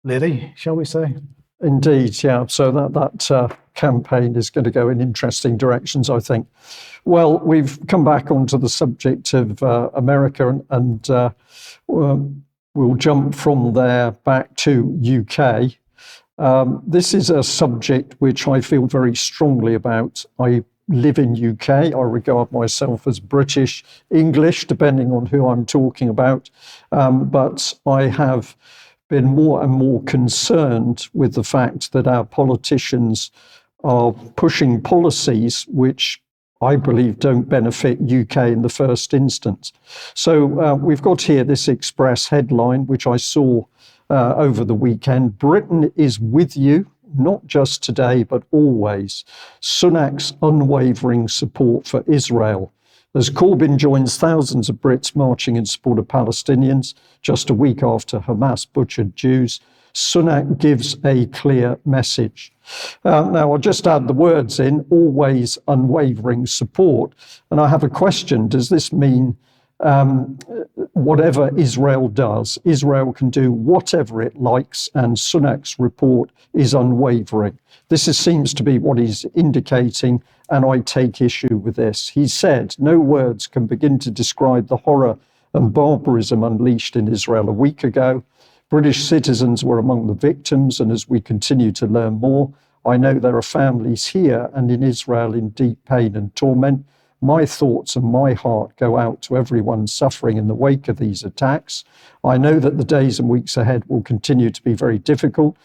S3: lady, shall we say?
S1: Indeed, yeah. So that campaign is going to go in interesting directions, I think. Well, we've come back onto the subject of America, and we'll jump from there back to UK. This is a subject which I feel very strongly about. I live in UK. I regard myself as British, English, depending on who I'm talking about. But I have been more and more concerned with the fact that our politicians are pushing policies which I believe don't benefit UK in the first instance. So we've got here this Express headline, which I saw over the weekend. Britain is with you, not just today, but always. Sunak's unwavering support for Israel. As Corbyn joins thousands of Brits marching in support of Palestinians just a week after Hamas butchered Jews, Sunak gives a clear message. Now, I'll just add the words in, always unwavering support. And I have a question. Does this mean whatever Israel does, Israel can do whatever it likes, and Sunak's report is unwavering? This seems to be what he's indicating, and I take issue with this. He said, no words can begin to describe the horror and barbarism unleashed in Israel a week ago. British citizens were among the victims, and as we continue to learn more, I know there are families here and in Israel in deep pain and torment. My thoughts and my heart go out to everyone suffering in the wake of these attacks. I know that the days and weeks ahead will continue to be very difficult.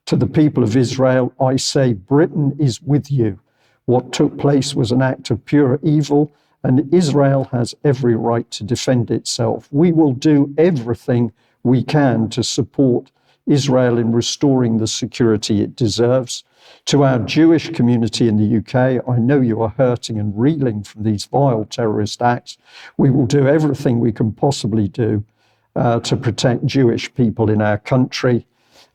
S1: To the people of Israel, I say, Britain is with you. What took place was an act of pure evil, and Israel has every right to defend itself. We will do everything we can to support Israel in restoring the security it deserves. To our Jewish community in the UK, I know you are hurting and reeling from these vile terrorist acts. We will do everything we can possibly do to protect Jewish people in our country.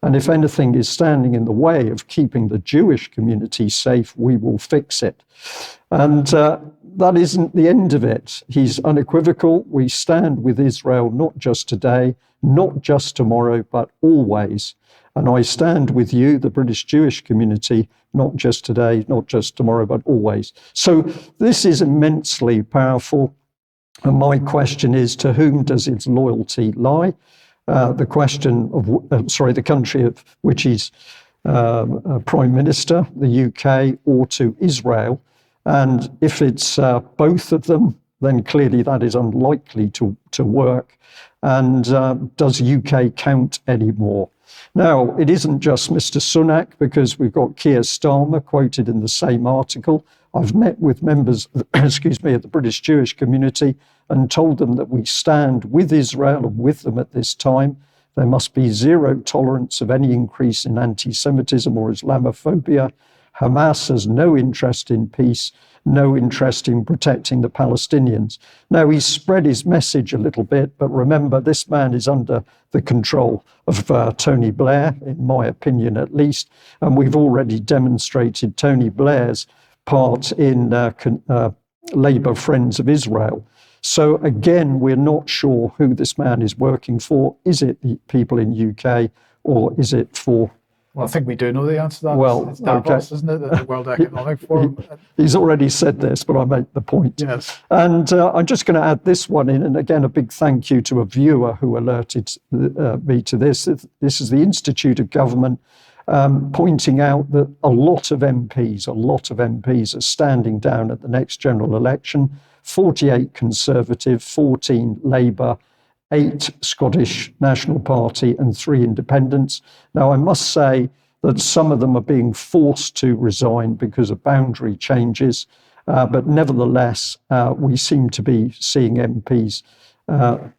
S1: And if anything is standing in the way of keeping the Jewish community safe, we will fix it. And that isn't the end of it. He's unequivocal. We stand with Israel, not just today, not just tomorrow, but always. And I stand with you, the British Jewish community, not just today, not just tomorrow, but always. So this is immensely powerful. And my question is, to whom does his loyalty lie? The question of, the country of which he's Prime Minister, the UK, or to Israel. And if it's both of them, then clearly that is unlikely to work. And does UK count anymore? Now, it isn't just Mr. Sunak, because we've got Keir Starmer quoted in the same article. I've met with members, of the British Jewish community and told them that we stand with Israel and with them at this time. There must be zero tolerance of any increase in anti-Semitism or Islamophobia. Hamas has no interest in peace, no interest in protecting the Palestinians. Now, he's spread his message a little bit, but remember, this man is under the control of Tony Blair, in my opinion at least, and we've already demonstrated Tony Blair's part in Labour Friends of Israel. So again, we're not sure who this man is working for. Is it the people in UK, or is it for...
S3: Well, I think we do know the answer to that.
S1: Well,
S3: it's Davos, isn't it? The World Economic Forum.
S1: He's already said this, but I make the point.
S3: Yes.
S1: And I'm just going to add this one in. And again, a big thank you to a viewer who alerted me to this. This is the Institute of Government pointing out that a lot of MPs are standing down at the next general election. 48 Conservative, 14 Labour, 8 Scottish National Party and 3 Independents. Now, I must say that some of them are being forced to resign because of boundary changes, but nevertheless, we seem to be seeing MPs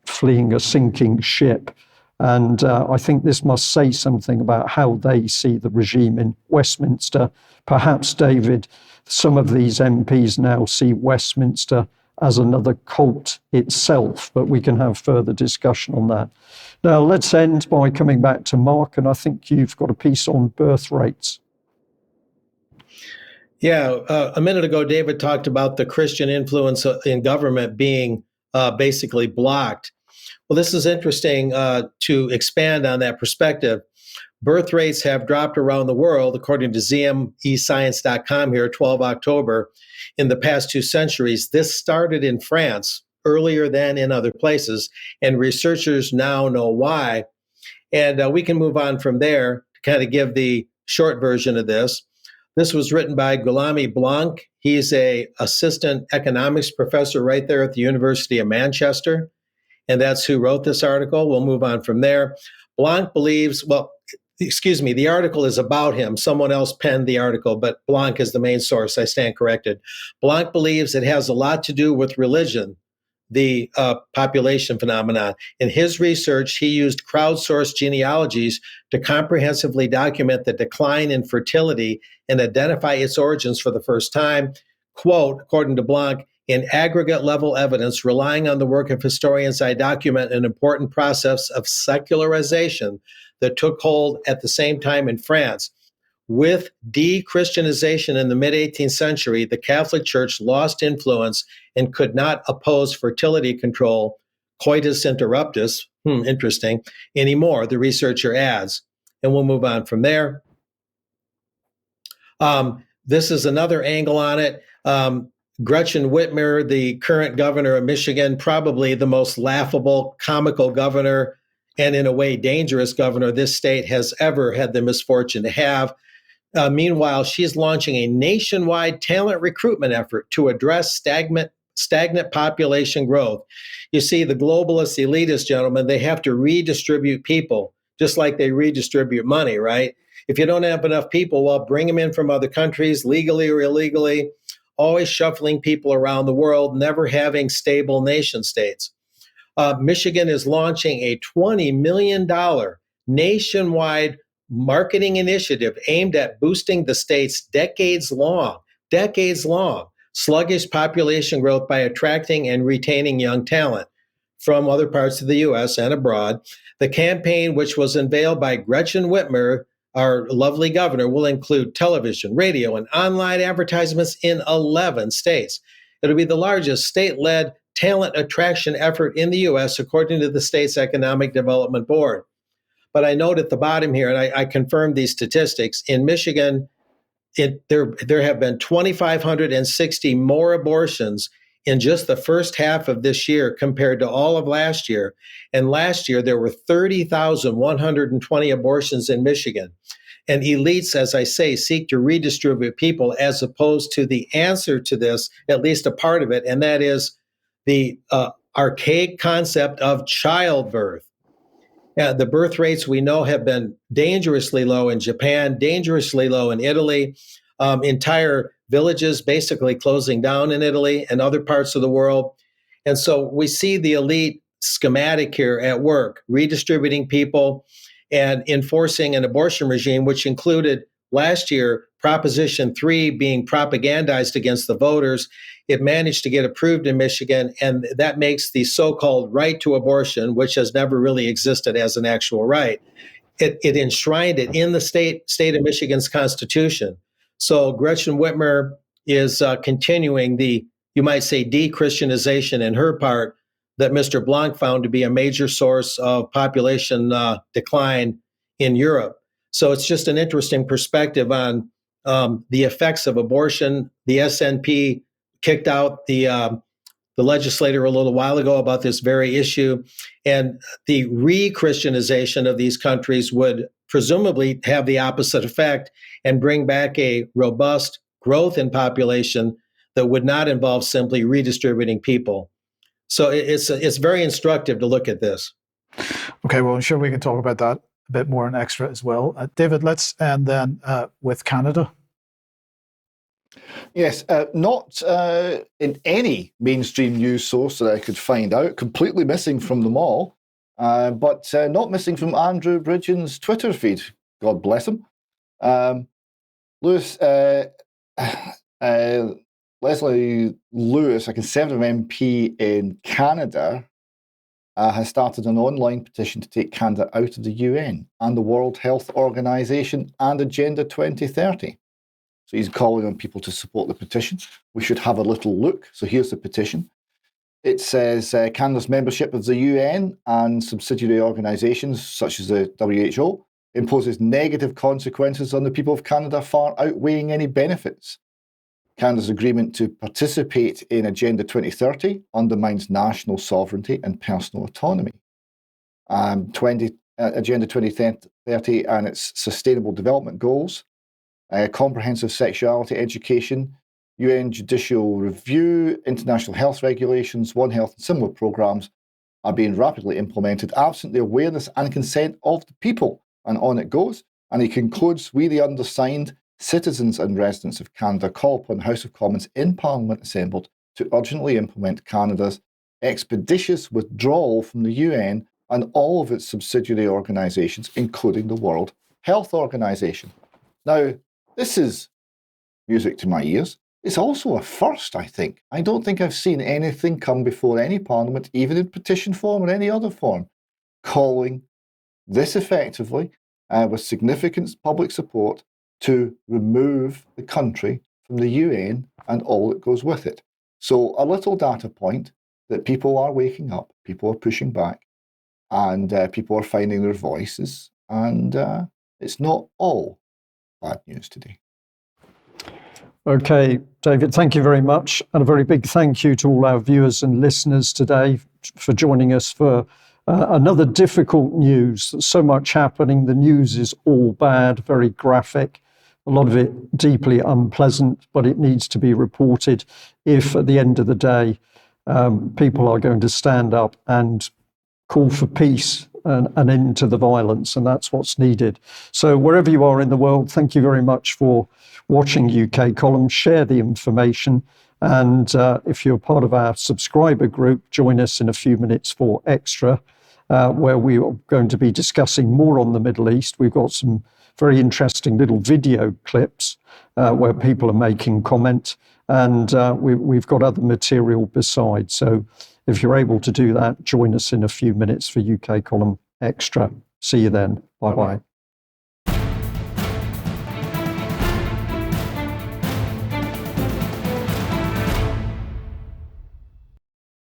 S1: fleeing a sinking ship. And I think this must say something about how they see the regime in Westminster. Perhaps, David, some of these MPs now see Westminster as another cult itself, but we can have further discussion on that. Now, let's end by coming back to Mark, and I think you've got a piece on birth rates.
S6: Yeah, a minute ago, David talked about the Christian influence in government being basically blocked. Well, this is interesting to expand on that perspective. Birth rates have dropped around the world, according to ZMEScience.com here, 12 October, in the past 2 centuries. This started in France earlier than in other places, and researchers now know why. And we can move on from there to kind of give the short version of this. This was written by Guillaume Blanc. He's a assistant economics professor right there at the University of Manchester, and that's who wrote this article. We'll move on from there. Blanc believes, the article is about him. Someone else penned the article, but Blanc is the main source. I stand corrected. Blanc believes it has a lot to do with religion, the population phenomenon. In his research, he used crowdsourced genealogies to comprehensively document the decline in fertility and identify its origins for the first time. Quote, according to Blanc, in aggregate level evidence, relying on the work of historians, I document an important process of secularization that took hold at the same time in France. With de-Christianization in the mid-18th century, the Catholic Church lost influence and could not oppose fertility control, coitus interruptus, interesting, anymore, the researcher adds. And we'll move on from there. This is another angle on it. Gretchen Whitmer, the current governor of Michigan, probably the most laughable, comical governor, and in a way dangerous governor this state has ever had the misfortune to have. Meanwhile, she's launching a nationwide talent recruitment effort to address stagnant population growth. You see, the globalist elitist gentlemen, they have to redistribute people, just like they redistribute money, right? If you don't have enough people, well, bring them in from other countries, legally or illegally, always shuffling people around the world, never having stable nation states. Michigan is launching a $20 million nationwide marketing initiative aimed at boosting the state's decades-long sluggish population growth by attracting and retaining young talent from other parts of the U.S. and abroad. The campaign, which was unveiled by Gretchen Whitmer, our lovely governor, will include television, radio, and online advertisements in 11 states. It'll be the largest state-led talent attraction effort in the U.S., according to the state's Economic Development Board. But I note at the bottom here, and I confirmed these statistics, in Michigan, there have been 2,560 more abortions in just the first half of this year compared to all of last year. And last year, there were 30,120 abortions in Michigan. And elites, as I say, seek to redistribute people as opposed to the answer to this, at least a part of it, and that is the archaic concept of childbirth. The birth rates we know have been dangerously low in Japan, dangerously low in Italy, entire villages basically closing down in Italy and other parts of the world. And so we see the elite schematic here at work, redistributing people and enforcing an abortion regime, which included last year Proposition 3 being propagandized against the voters. It managed to get approved in Michigan, and that makes the so-called right to abortion, which has never really existed as an actual right, it enshrined it in the state of Michigan's constitution. So Gretchen Whitmer is continuing the, you might say, de-Christianization in her part that Mr. Blanc found to be a major source of population decline in Europe. So it's just an interesting perspective on the effects of abortion. The SNP kicked out the legislator a little while ago about this very issue, and the re-Christianization of these countries would presumably have the opposite effect and bring back a robust growth in population that would not involve simply redistributing people. So it's very instructive to look at this.
S3: Okay, well, I'm sure we can talk about that a bit more in extra as well. David, let's end then with Canada.
S2: Yes, not in any mainstream news source that I could find out, completely missing from them all, but not missing from Andrew Bridgen's Twitter feed. God bless him. Lewis, Leslie Lewis, a Conservative MP in Canada, has started an online petition to take Canada out of the UN and the World Health Organization and Agenda 2030. So he's calling on people to support the petition. We should have a little look. So here's the petition. It says Canada's membership of the UN and subsidiary organisations such as the WHO imposes negative consequences on the people of Canada far outweighing any benefits. Canada's agreement to participate in Agenda 2030 undermines national sovereignty and personal autonomy. Agenda 2030 and its Sustainable Development Goals, comprehensive sexuality education, UN judicial review, international health regulations, One Health and similar programs are being rapidly implemented absent the awareness and consent of the people. And on it goes. And he concludes, we the undersigned, citizens and residents of Canada, call upon the House of Commons in Parliament assembled to urgently implement Canada's expeditious withdrawal from the UN and all of its subsidiary organisations, including the World Health Organization. Now, this is music to my ears. It's also a first, I think. I don't think I've seen anything come before any parliament, even in petition form or any other form, calling this effectively, with significant public support, to remove the country from the UN and all that goes with it. So a little data point that people are waking up, people are pushing back, and people are finding their voices, and it's not all bad news today.
S1: Okay, David, thank you very much. And a very big thank you to all our viewers and listeners today for joining us for another difficult news. There's so much happening. The news is all bad, very graphic, a lot of it deeply unpleasant, but it needs to be reported if at the end of the day, people are going to stand up and call for peace and an end to the violence, and that's what's needed. So wherever you are in the world, thank you very much for watching UK Column. Share the information, and if you're part of our subscriber group, join us in a few minutes for Extra, where we are going to be discussing more on the Middle East. We've got some very interesting little video clips where people are making comment, and we've got other material besides. So if you're able to do that, join us in a few minutes for UK Column Extra. See you then. Bye-bye.